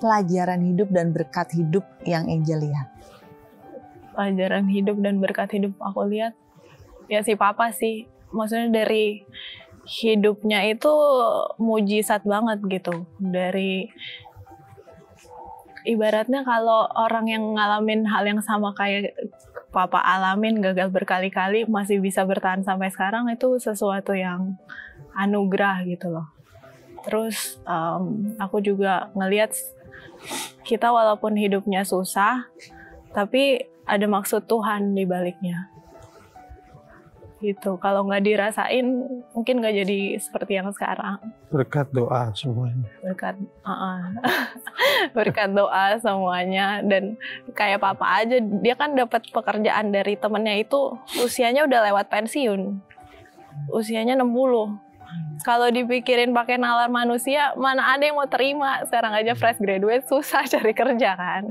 pelajaran hidup dan berkat hidup yang Angel lihat? Pelajaran hidup dan berkat hidup aku lihat ya si papa sih. Maksudnya dari hidupnya itu mujizat banget gitu. Dari ibaratnya kalau orang yang ngalamin hal yang sama kayak papa alamin, gagal berkali-kali masih bisa bertahan sampai sekarang, itu sesuatu yang anugerah gitu loh. Terus aku juga ngelihat kita walaupun hidupnya susah, tapi ada maksud Tuhan di baliknya. Gitu. Kalau nggak dirasain, mungkin nggak jadi seperti yang sekarang. Berkat doa semuanya. Berkat doa semuanya. Dan kayak papa aja, dia kan dapat pekerjaan dari temennya itu usianya udah lewat pensiun. Usianya 60. Kalau dipikirin pakai nalar manusia, mana ada yang mau terima. Sekarang aja fresh graduate susah cari kerja kan.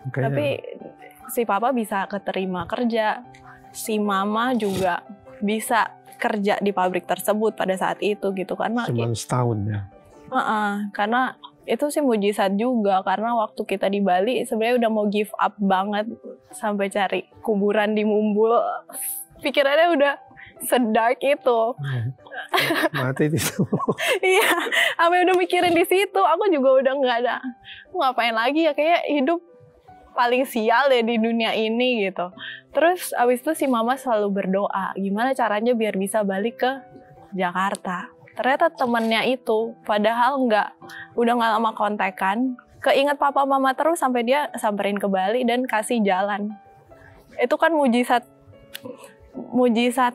Makanya, Tapi si papa bisa keterima kerja. Si mama juga bisa kerja di pabrik tersebut pada saat itu gitu. Karena cuma setahun ya. karena itu sih mujizat juga. Karena waktu kita di Bali sebenarnya udah mau give up banget. Sampai cari kuburan di Mumbul. Pikirannya udah sedark itu. Mati di situ. Iya, sampai udah mikirin di situ. Aku juga udah nggak ada. Ngapain lagi ya, kayak hidup paling sial deh di dunia ini gitu. Terus abis itu si mama selalu berdoa, gimana caranya biar bisa balik ke Jakarta. Ternyata temennya itu, padahal udah nggak lama kontekan, keinget papa mama terus sampai dia samperin ke Bali dan kasih jalan. Itu kan mujizat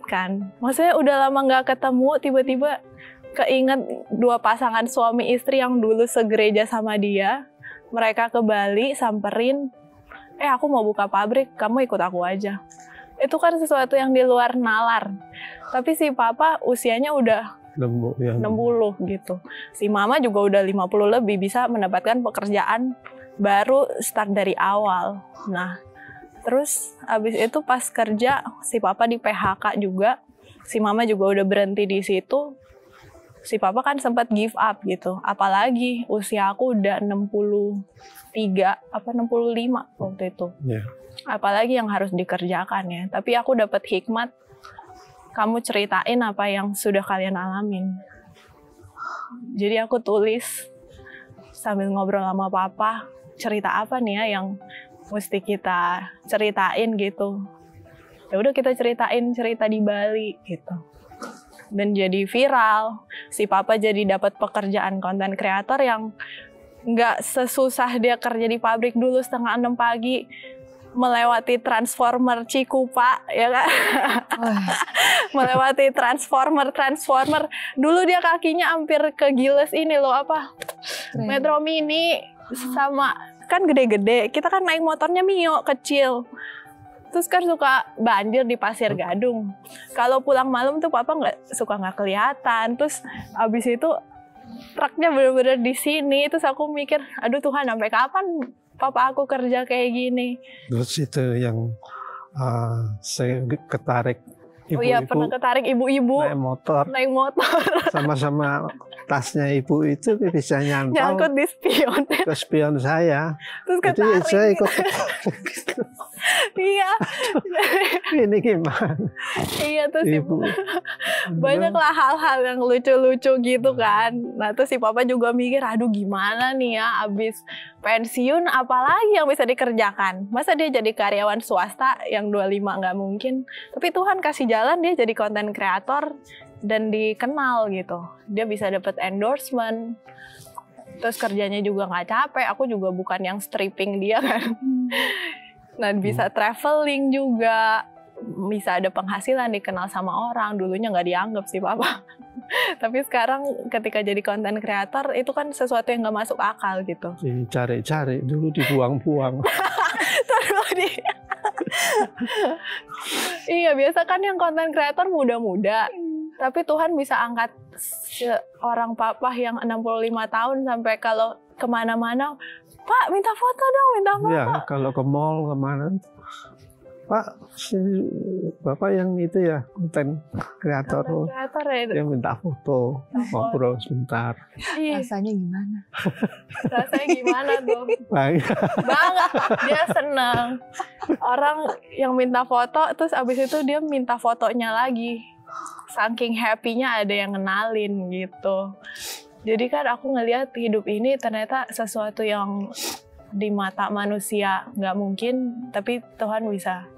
kan. Maksudnya udah lama nggak ketemu, tiba-tiba keinget dua pasangan suami istri yang dulu segereja sama dia. Mereka ke Bali, samperin, aku mau buka pabrik, kamu ikut aku aja. Itu kan sesuatu yang di luar nalar. Tapi si papa usianya udah 60 gitu. Si mama juga udah 50 lebih, bisa mendapatkan pekerjaan baru start dari awal. Nah, terus abis itu pas kerja, si papa di PHK juga. Si mama juga udah berhenti di situ. Si papa kan sempat give up gitu. Apalagi usia aku udah 63 apa 65 waktu itu. Yeah. Apalagi yang harus dikerjakan ya. Tapi aku dapat hikmat. Kamu ceritain apa yang sudah kalian alamin. Jadi aku tulis sambil ngobrol sama papa, cerita apa nih ya yang mesti kita ceritain gitu. Ya udah kita ceritain cerita di Bali gitu. Dan jadi viral. Si papa jadi dapat pekerjaan konten kreator yang nggak sesusah dia kerja di pabrik dulu 5:30 pagi melewati transformer Cikupa ya kan. Melewati transformer dulu dia kakinya hampir ke Giles ini loh apa Metro Mini sama kan gede-gede, kita kan naik motornya Mio kecil. Terus kan suka banjir di Pasir Gadung. Kalau pulang malam tuh papa nggak kelihatan. Terus abis itu truknya bener-bener di sini. Terus aku mikir, aduh Tuhan sampai kapan papa aku kerja kayak gini. Terus itu yang saya ketarik ibu-ibu. Oh iya, pernah ketarik ibu-ibu naik motor. Sama-sama tasnya ibu itu bisa nyangkut di spion. Ke spion saya. Terus ketarik. Jadi saya ikut. Iya. Ini gimana? Iya terus ibu. Banyaklah hal-hal yang lucu-lucu gitu kan. Nah terus si papa juga mikir, aduh gimana nih ya abis pensiun apalagi yang bisa dikerjakan. Masa dia jadi karyawan swasta yang 25 nggak mungkin. Tapi Tuhan kasih jalan dia jadi konten kreator dan dikenal gitu. Dia bisa dapat endorsement. Terus kerjanya juga nggak capek. Aku juga bukan yang stripping dia kan. Dan bisa traveling juga, bisa ada penghasilan, dikenal sama orang. Dulunya nggak dianggap sih Papa. Tapi sekarang ketika jadi content creator itu kan sesuatu yang nggak masuk akal gitu. Cari-cari dulu, dibuang-buang. Iya, biasa kan yang content creator muda-muda. Tapi Tuhan bisa angkat seorang papa yang 65 tahun sampai kalau kemana-mana, Pak minta foto dong, minta foto. Ya, kalau ke mall kemana, Pak, sini Bapak yang itu ya, konten kreator ya. Dia minta foto, ngobrol sebentar. Rasanya gimana? Rasanya gimana tuh? Baik. Banget, dia senang. Orang yang minta foto, terus abis itu dia minta fotonya lagi. Saking happy-nya ada yang kenalin gitu. Jadi kan aku ngelihat hidup ini ternyata sesuatu yang di mata manusia nggak mungkin, tapi Tuhan bisa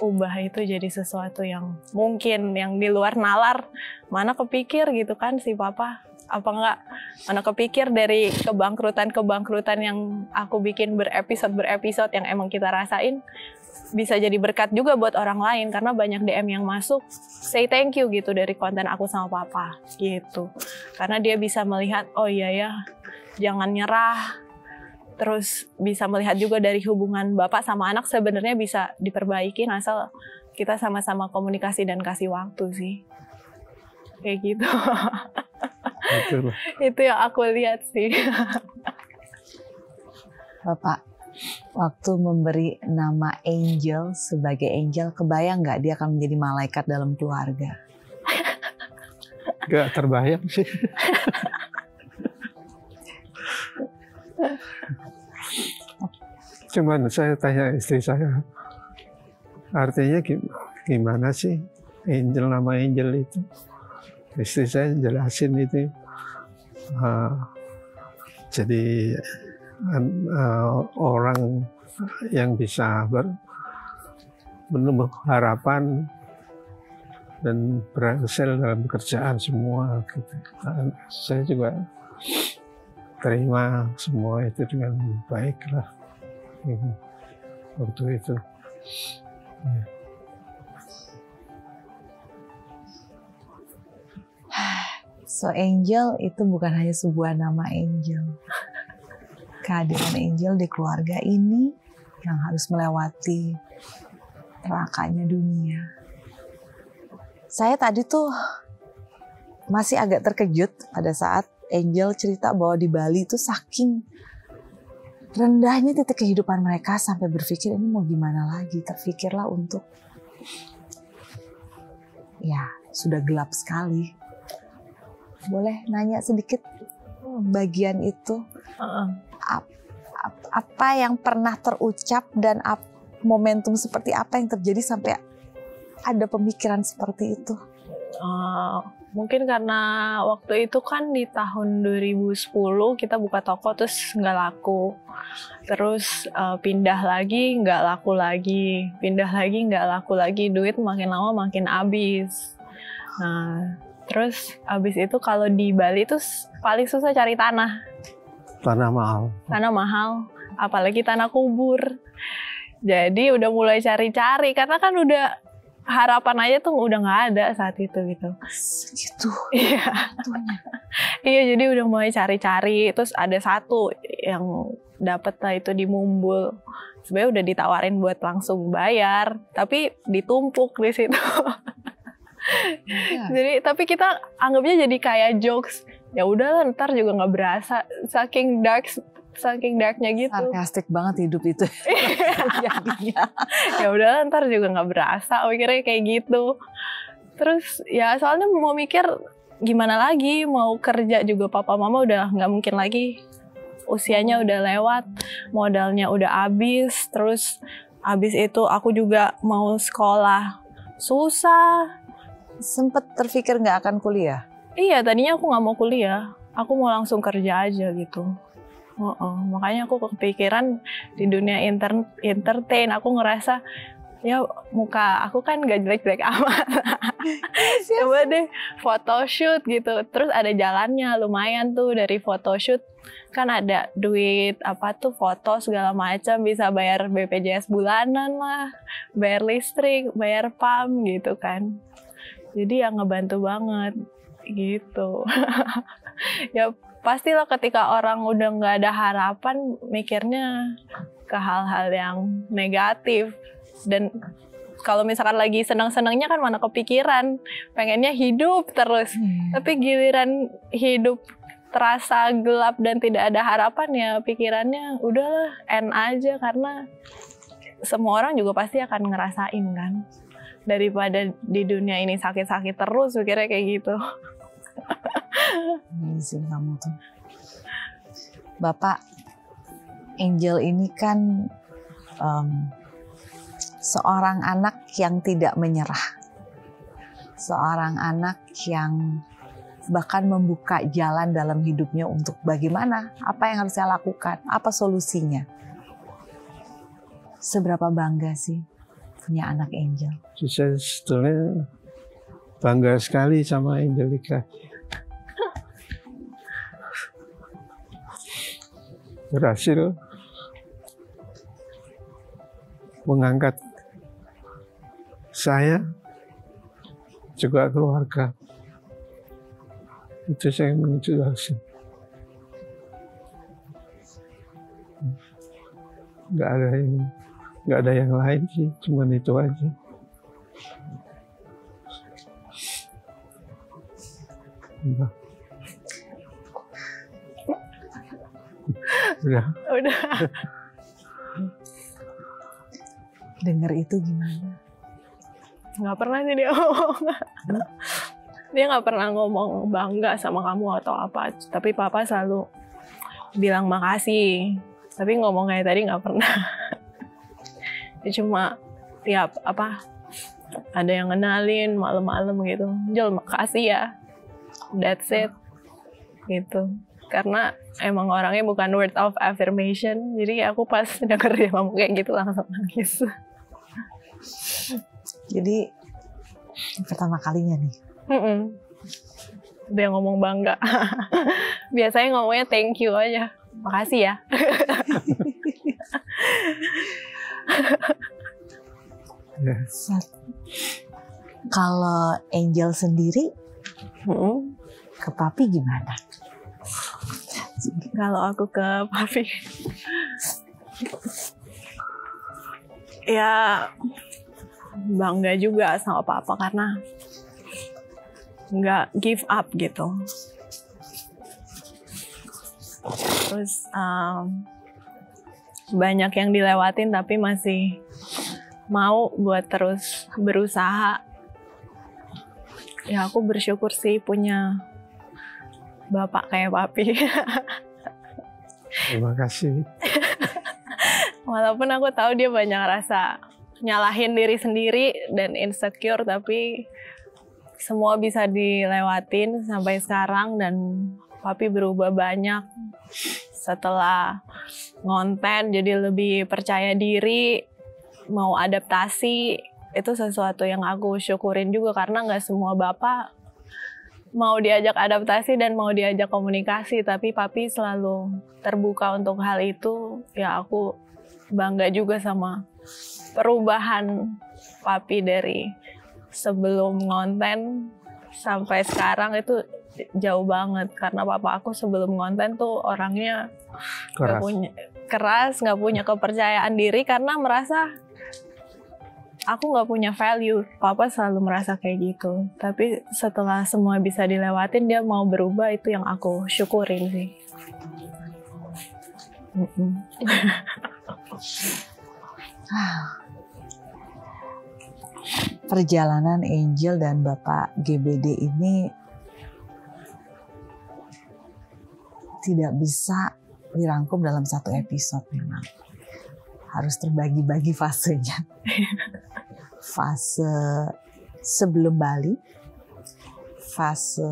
ubah itu jadi sesuatu yang mungkin, yang di luar nalar. Mana kepikir gitu kan si Papa? Apa enggak? Mana kepikir dari kebangkrutan yang aku bikin berepisode yang emang kita rasain, bisa jadi berkat juga buat orang lain karena banyak DM yang masuk say thank you gitu dari konten aku sama Papa gitu. Karena dia bisa melihat, oh iya ya, jangan nyerah. Terus bisa melihat juga dari hubungan bapak sama anak sebenarnya bisa diperbaiki asal kita sama-sama komunikasi dan kasih waktu sih. Kayak gitu. Itu yang aku lihat sih. Bapak, waktu memberi nama Angel sebagai Angel, kebayang nggak dia akan menjadi malaikat dalam keluarga? Nggak terbayang sih. Cuman saya tanya istri saya, artinya gimana sih Angel, nama Angel itu? Istri saya jelasin itu, jadi orang yang bisa menumbuh harapan dan berhasil dalam pekerjaan semua gitu. Saya juga terima semua itu dengan baik lah waktu itu. Ya. So Angel itu bukan hanya sebuah nama Angel. Kehadiran Angel di keluarga ini yang harus melewati nerakanya dunia. Saya tadi tuh masih agak terkejut pada saat Angel cerita bahwa di Bali itu saking rendahnya titik kehidupan mereka sampai berpikir ini mau gimana lagi. Terpikirlah untuk, ya sudah gelap sekali. Boleh nanya sedikit bagian itu? Apa yang pernah terucap dan momentum seperti apa yang terjadi sampai ada pemikiran seperti itu? Mungkin karena waktu itu kan di tahun 2010 kita buka toko terus nggak laku. Terus pindah lagi nggak laku lagi. Pindah lagi nggak laku lagi. Duit makin lama makin habis. Nah, terus habis itu kalau di Bali itu paling susah cari tanah. Tanah mahal. Tanah mahal. Apalagi tanah kubur. Jadi udah mulai cari-cari karena kan udah harapan aja tuh udah nggak ada saat itu gitu. Segitu. Iya. Iya, jadi udah mulai cari-cari. Terus ada satu yang dapet lah itu di Mumbul. Sebenarnya udah ditawarin buat langsung bayar, tapi ditumpuk di situ. Jadi tapi kita anggapnya jadi kayak jokes. Ya udah ntar juga nggak berasa. Saking darknya gitu. Sarkastik banget hidup itu. Ya udah ntar juga nggak berasa, mikirnya kayak gitu. Terus ya soalnya mau mikir gimana lagi, mau kerja juga papa mama udah nggak mungkin lagi, usianya udah lewat, modalnya udah habis. Terus habis itu aku juga mau sekolah susah. Sempet terpikir nggak akan kuliah? Iya, tadinya aku nggak mau kuliah, aku mau langsung kerja aja gitu. Makanya aku kepikiran di dunia entertain. Aku ngerasa ya muka aku kan gak jelek-jelek amat. Coba deh photoshoot gitu. Terus ada jalannya lumayan tuh dari photoshoot. Kan ada duit apa tuh foto segala macam, bisa bayar BPJS bulanan lah, bayar listrik, bayar PAM gitu kan. Jadi yang ngebantu banget gitu. Ya pastilah ketika orang udah nggak ada harapan, mikirnya ke hal-hal yang negatif. Dan kalau misalkan lagi senang-senangnya kan mana kepikiran, pengennya hidup terus. Tapi giliran hidup terasa gelap dan tidak ada harapan, ya pikirannya udahlah end aja, karena semua orang juga pasti akan ngerasain kan. Daripada di dunia ini sakit-sakit terus, pikirnya kayak gitu. Amazing kamu tuh. Bapak, Angel ini kan seorang anak yang tidak menyerah. Seorang anak yang bahkan membuka jalan dalam hidupnya untuk bagaimana, apa yang harus saya lakukan, apa solusinya. Seberapa bangga sih punya anak Angel? Saya sebetulnya bangga sekali sama Angelica. Berhasil mengangkat saya juga keluarga. Itu saya menjelaskan. Nggak ada yang lain sih, cuman itu aja. Udah. Dengar itu gimana? Nggak pernah sih dia ngomong. Dia nggak pernah ngomong bangga sama kamu atau apa. Tapi papa selalu bilang makasih. Tapi ngomong kayak tadi nggak pernah. Dia cuma tiap ada yang ngenalin malam-malam gitu. Jel, makasih ya. That's it. Gitu. Karena emang orangnya bukan word of affirmation. Jadi aku pas denger dia ngomong kayak gitu langsung nangis. Jadi pertama kalinya nih. Dia ngomong bangga. Biasanya ngomongnya thank you aja. Makasih ya. Kalau Angel sendiri ke papi gimana? Kalau aku ke papi, ya bangga juga sama papa karena nggak give up gitu. Terus banyak yang dilewatin tapi masih mau buat terus berusaha. Ya aku bersyukur sih punya bapak kayak papi. Terima kasih. Walaupun aku tahu dia banyak rasa nyalahin diri sendiri dan insecure, tapi semua bisa dilewatin sampai sekarang dan papi berubah banyak setelah ngonten, jadi lebih percaya diri, mau adaptasi. Itu sesuatu yang aku syukurin juga karena nggak semua bapak mau diajak adaptasi dan mau diajak komunikasi, tapi papi selalu terbuka untuk hal itu. Ya aku bangga juga sama perubahan papi dari sebelum ngonten sampai sekarang itu jauh banget. Karena papa aku sebelum ngonten tuh orangnya keras, nggak punya kepercayaan diri karena merasa aku nggak punya value. Papa selalu merasa kayak gitu. Tapi setelah semua bisa dilewatin, dia mau berubah, itu yang aku syukurin sih. Perjalanan Angel dan Bapak GBD ini tidak bisa dirangkum dalam satu episode memang. Harus terbagi-bagi fasenya. Fase sebelum Bali, fase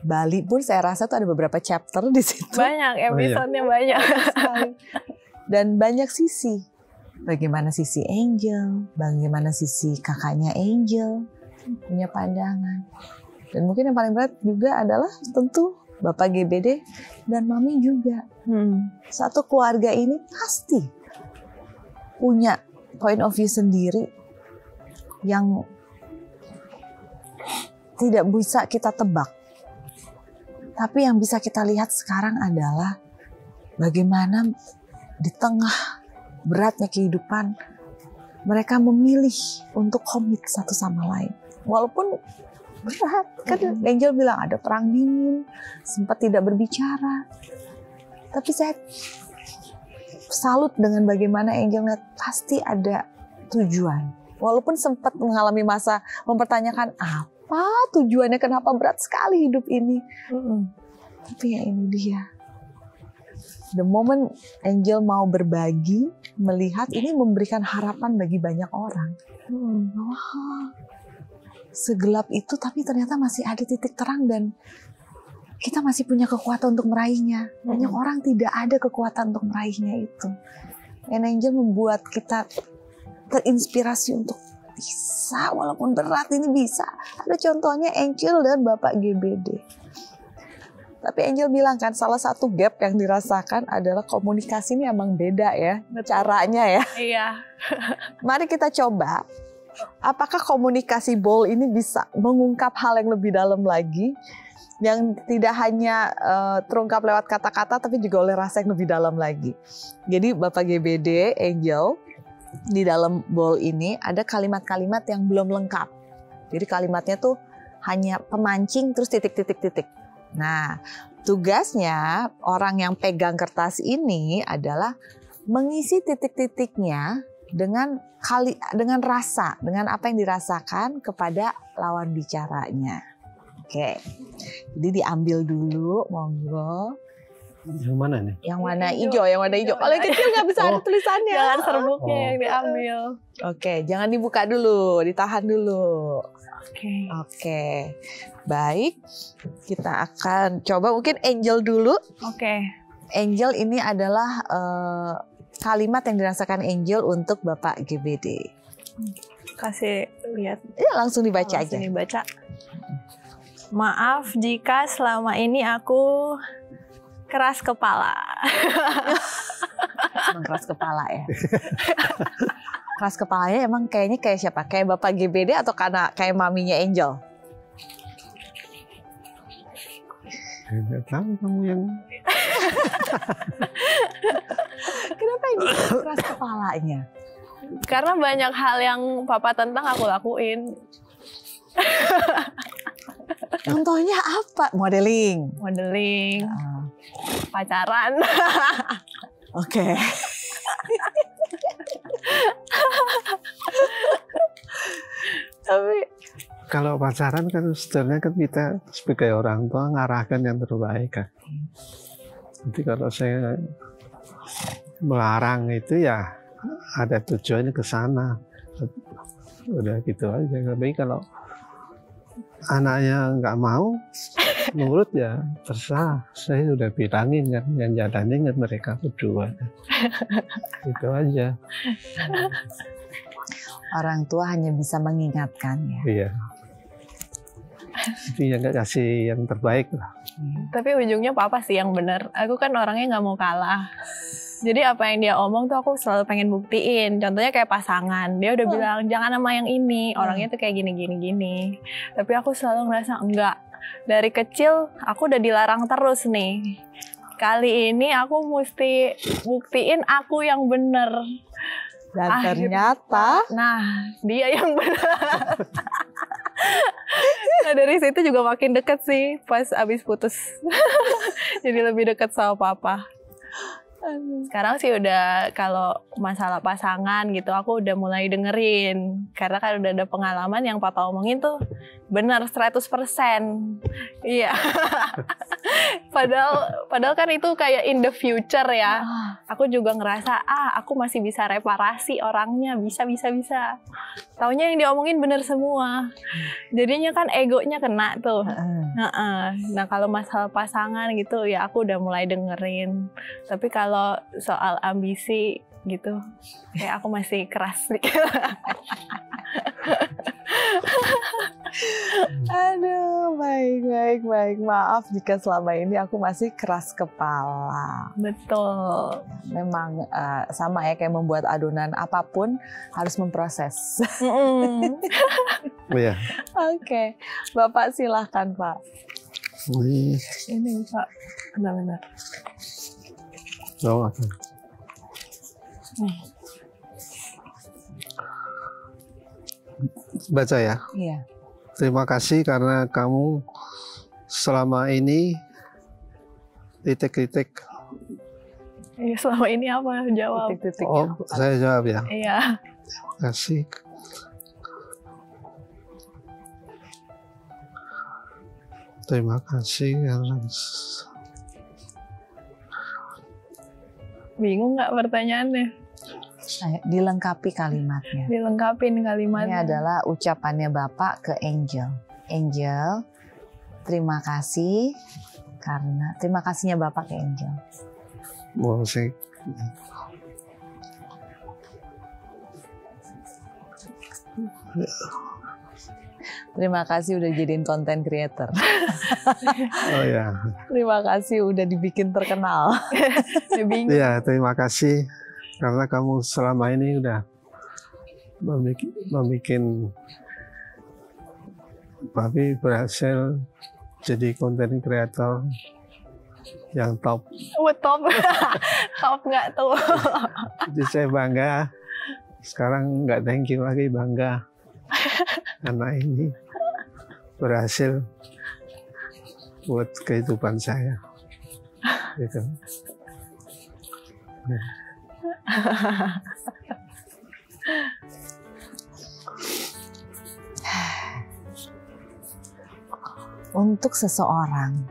Bali pun saya rasa tuh ada beberapa chapter di situ. Banyak episodenya, banyak. Dan banyak sisi. Bagaimana sisi Angel, bagaimana sisi kakaknya Angel, punya pandangan. Dan mungkin yang paling berat juga adalah tentu Bapak GBD dan Mami juga. Satu keluarga ini pasti punya point of view sendiri yang tidak bisa kita tebak. Tapi yang bisa kita lihat sekarang adalah bagaimana di tengah beratnya kehidupan mereka memilih untuk komit satu sama lain. Walaupun berat, kan Angel bilang ada perang dingin, sempat tidak berbicara. Tapi saya salut dengan bagaimana Angel melihat pasti ada tujuan. Walaupun sempat mengalami masa mempertanyakan apa tujuannya, kenapa berat sekali hidup ini. Tapi ya ini dia. The moment Angel mau berbagi, melihat ini memberikan harapan bagi banyak orang. Wah, segelap itu tapi ternyata masih ada titik terang dan kita masih punya kekuatan untuk meraihnya. Banyak orang tidak ada kekuatan untuk meraihnya itu. And Angel membuat kita terinspirasi untuk bisa, walaupun berat ini bisa. Ada contohnya Angel dan Bapak GBD. Tapi Angel bilang kan salah satu gap yang dirasakan adalah komunikasi ini emang beda ya. Caranya ya. Iya. Mari kita coba. Apakah komunikasi bold ini bisa mengungkap hal yang lebih dalam lagi, yang tidak hanya terungkap lewat kata-kata, tapi juga oleh rasa yang lebih dalam lagi. Jadi Bapak GBD, Angel, di dalam bold ini ada kalimat-kalimat yang belum lengkap. Jadi kalimatnya tuh hanya pemancing terus titik-titik-titik. Nah, tugasnya orang yang pegang kertas ini adalah mengisi titik-titiknya dengan rasa, dengan apa yang dirasakan kepada lawan bicaranya. Oke, jadi diambil dulu, monggo. Yang mana nih? Yang mana hijau, yang mana hijau. Kalau yang kecil nggak bisa ada tulisannya. Jangan serbuknya yang diambil. Oke, jangan dibuka dulu, ditahan dulu. Oke, baik. Kita akan coba mungkin Angel dulu. Oke. Angel ini adalah kalimat yang dirasakan Angel untuk Bapak GBD. Kasih lihat. Ya, langsung dibaca aja. Langsung dibaca. Maaf jika selama ini aku keras kepala. Emang keras kepala ya. Keras kepalanya emang kayaknya kayak siapa? Kayak Bapak GBD atau karena kayak maminya Angel? Tidak tahu kamu yang. Kenapa ini keras kepalanya? Karena banyak hal yang papa tentang aku lakuin. Contohnya apa? Modeling. Pacaran. Oke. Tapi kalau pacaran kan sebenarnya kan kita sebagai orang tua ngarahkan yang terbaik kan. Jadi kalau saya melarang itu ya ada tujuannya ke sana. Udah gitu aja. Tapi kalau anaknya nggak mau, menurut ya terserah. Saya udah bilangin kan, yang jalanin kan mereka berdua. Itu aja. Orang tua hanya bisa mengingatkan ya. Iya. Jadi yang nggak kasih yang terbaik lah. Tapi ujungnya papa sih yang benar. Aku kan orangnya nggak mau kalah. Jadi apa yang dia omong tuh aku selalu pengen buktiin. Contohnya kayak pasangan. Dia udah bilang jangan sama yang ini. Orangnya tuh kayak gini. Tapi aku selalu ngerasa enggak. Dari kecil aku udah dilarang terus nih. Kali ini aku mesti buktiin aku yang bener. Dan ternyata, nah dia yang benar. Nah dari situ juga makin deket sih pas abis putus. Jadi lebih deket sama papa. Sekarang sih udah kalau masalah pasangan gitu aku udah mulai dengerin. Karena kan udah ada pengalaman yang papa omongin tuh benar 100%. Iya. Padahal kan itu kayak in the future ya. Aku juga ngerasa aku masih bisa reparasi orangnya, bisa. Taunya yang diomongin bener semua. Jadinya kan egonya kena tuh. Nah kalau masalah pasangan gitu ya aku udah mulai dengerin. Tapi kalau soal ambisi gitu kayak aku masih keras. baik. Maaf jika selama ini aku masih keras kepala. Betul. Memang sama ya, kayak membuat adonan apapun harus memproses. Iya. Oke, Bapak silahkan Pak. Ini Pak, benar-benar. Oh, oke. Baca ya. Iya. Terima kasih karena kamu selama ini titik-titik. Iya, selama ini apa jawab? Titik-titik. Oh, saya jawab ya. Iya. Terima kasih. Terima kasih karena Bingung nggak pertanyaannya? Dilengkapi kalimatnya. Dilengkapin Ini kalimatnya. adalah ucapannya Bapak ke Angel. Angel, terima kasih karena terima kasihnya Bapak ke Angel. musik. Terima kasih udah jadiin content creator. Oh ya. Terima kasih udah dibikin terkenal. Bingung. Ya, terima kasih karena kamu selama ini udah membuat Papi berhasil jadi konten kreator yang top. Top. Top nggak tuh. Jadi saya bangga. Sekarang nggak thank you lagi, bangga. Karena ini berhasil buat kehidupan saya. Gitu. Untuk seseorang,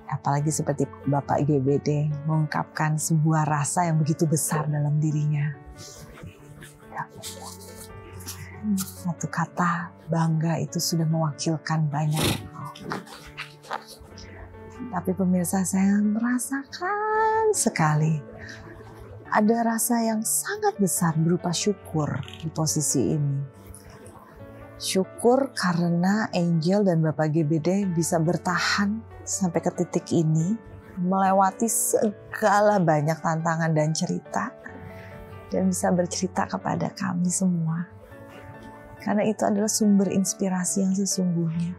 apalagi seperti Bapak GBD, mengungkapkan sebuah rasa yang begitu besar dalam dirinya. Satu kata bangga itu sudah mewakilkan banyak. Tapi pemirsa, saya merasakan sekali ada rasa yang sangat besar berupa syukur di posisi ini. Syukur karena Angel dan Bapak GBD bisa bertahan sampai ke titik ini, melewati segala banyak tantangan dan cerita, dan bisa bercerita kepada kami semua. Karena itu adalah sumber inspirasi yang sesungguhnya.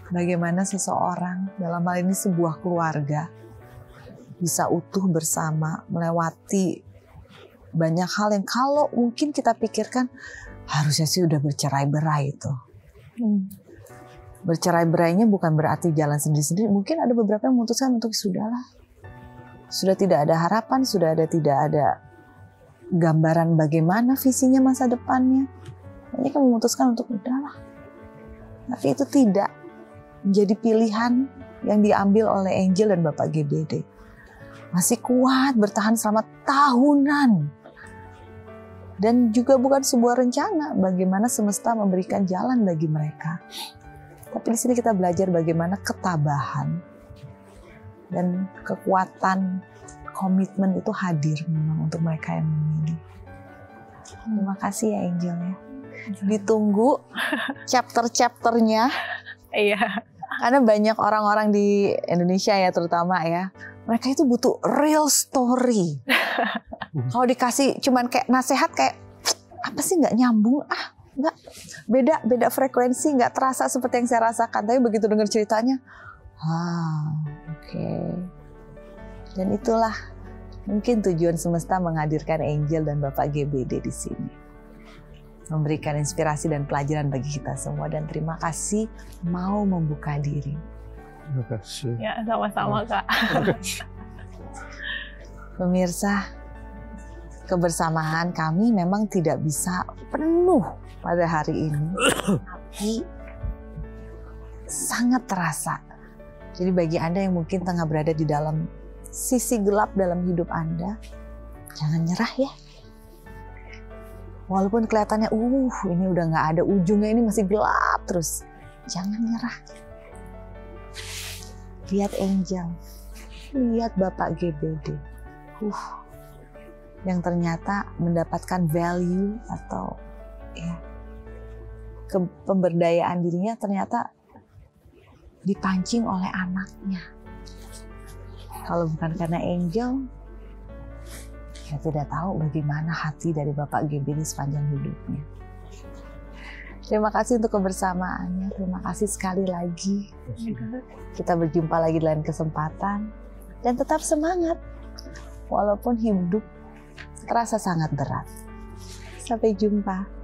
Bagaimana seseorang, dalam hal ini sebuah keluarga, bisa utuh bersama melewati banyak hal yang kalau mungkin kita pikirkan harusnya sih udah bercerai-berai itu. Bercerai-berainya bukan berarti jalan sendiri-sendiri. Mungkin ada beberapa yang memutuskan untuk sudahlah. Sudah tidak ada harapan, tidak ada gambaran bagaimana visinya masa depannya. Hanya kan memutuskan untuk udahlah. Tapi itu tidak menjadi pilihan yang diambil oleh Angel dan Bapak GBD. Masih kuat bertahan selama tahunan. Dan juga bukan sebuah rencana bagaimana semesta memberikan jalan bagi mereka. Tapi di sini kita belajar bagaimana ketabahan dan kekuatan komitmen itu hadir memang untuk mereka yang memilih. Terima kasih ya Angel ya. Ditunggu chapter-chapternya. Iya. Karena banyak orang-orang di Indonesia ya terutama ya. Mereka itu butuh real story. Kalau dikasih cuman kayak nasihat kayak apa sih nggak nyambung nggak beda frekuensi, nggak terasa seperti yang saya rasakan. Tapi begitu dengar ceritanya, oke. Dan itulah mungkin tujuan semesta menghadirkan Angel dan Bapak GBD di sini, memberikan inspirasi dan pelajaran bagi kita semua. Dan terima kasih mau membuka diri. Terima kasih. Ya, sama-sama Kak. Pemirsa, kebersamaan kami memang tidak bisa penuh pada hari ini, tapi sangat terasa. Jadi bagi Anda yang mungkin tengah berada di dalam sisi gelap dalam hidup Anda, jangan nyerah ya. Walaupun kelihatannya, ini udah nggak ada ujungnya, ini masih gelap terus, jangan nyerah. Lihat Angel, lihat Bapak GBD, yang ternyata mendapatkan value atau ya pemberdayaan dirinya ternyata dipancing oleh anaknya. Kalau bukan karena Angel, saya tidak tahu bagaimana hati dari Bapak GB ini sepanjang hidupnya. Terima kasih untuk kebersamaannya. Terima kasih sekali lagi. Kita berjumpa lagi di lain kesempatan. Dan tetap semangat. Walaupun hidup terasa sangat berat. Sampai jumpa.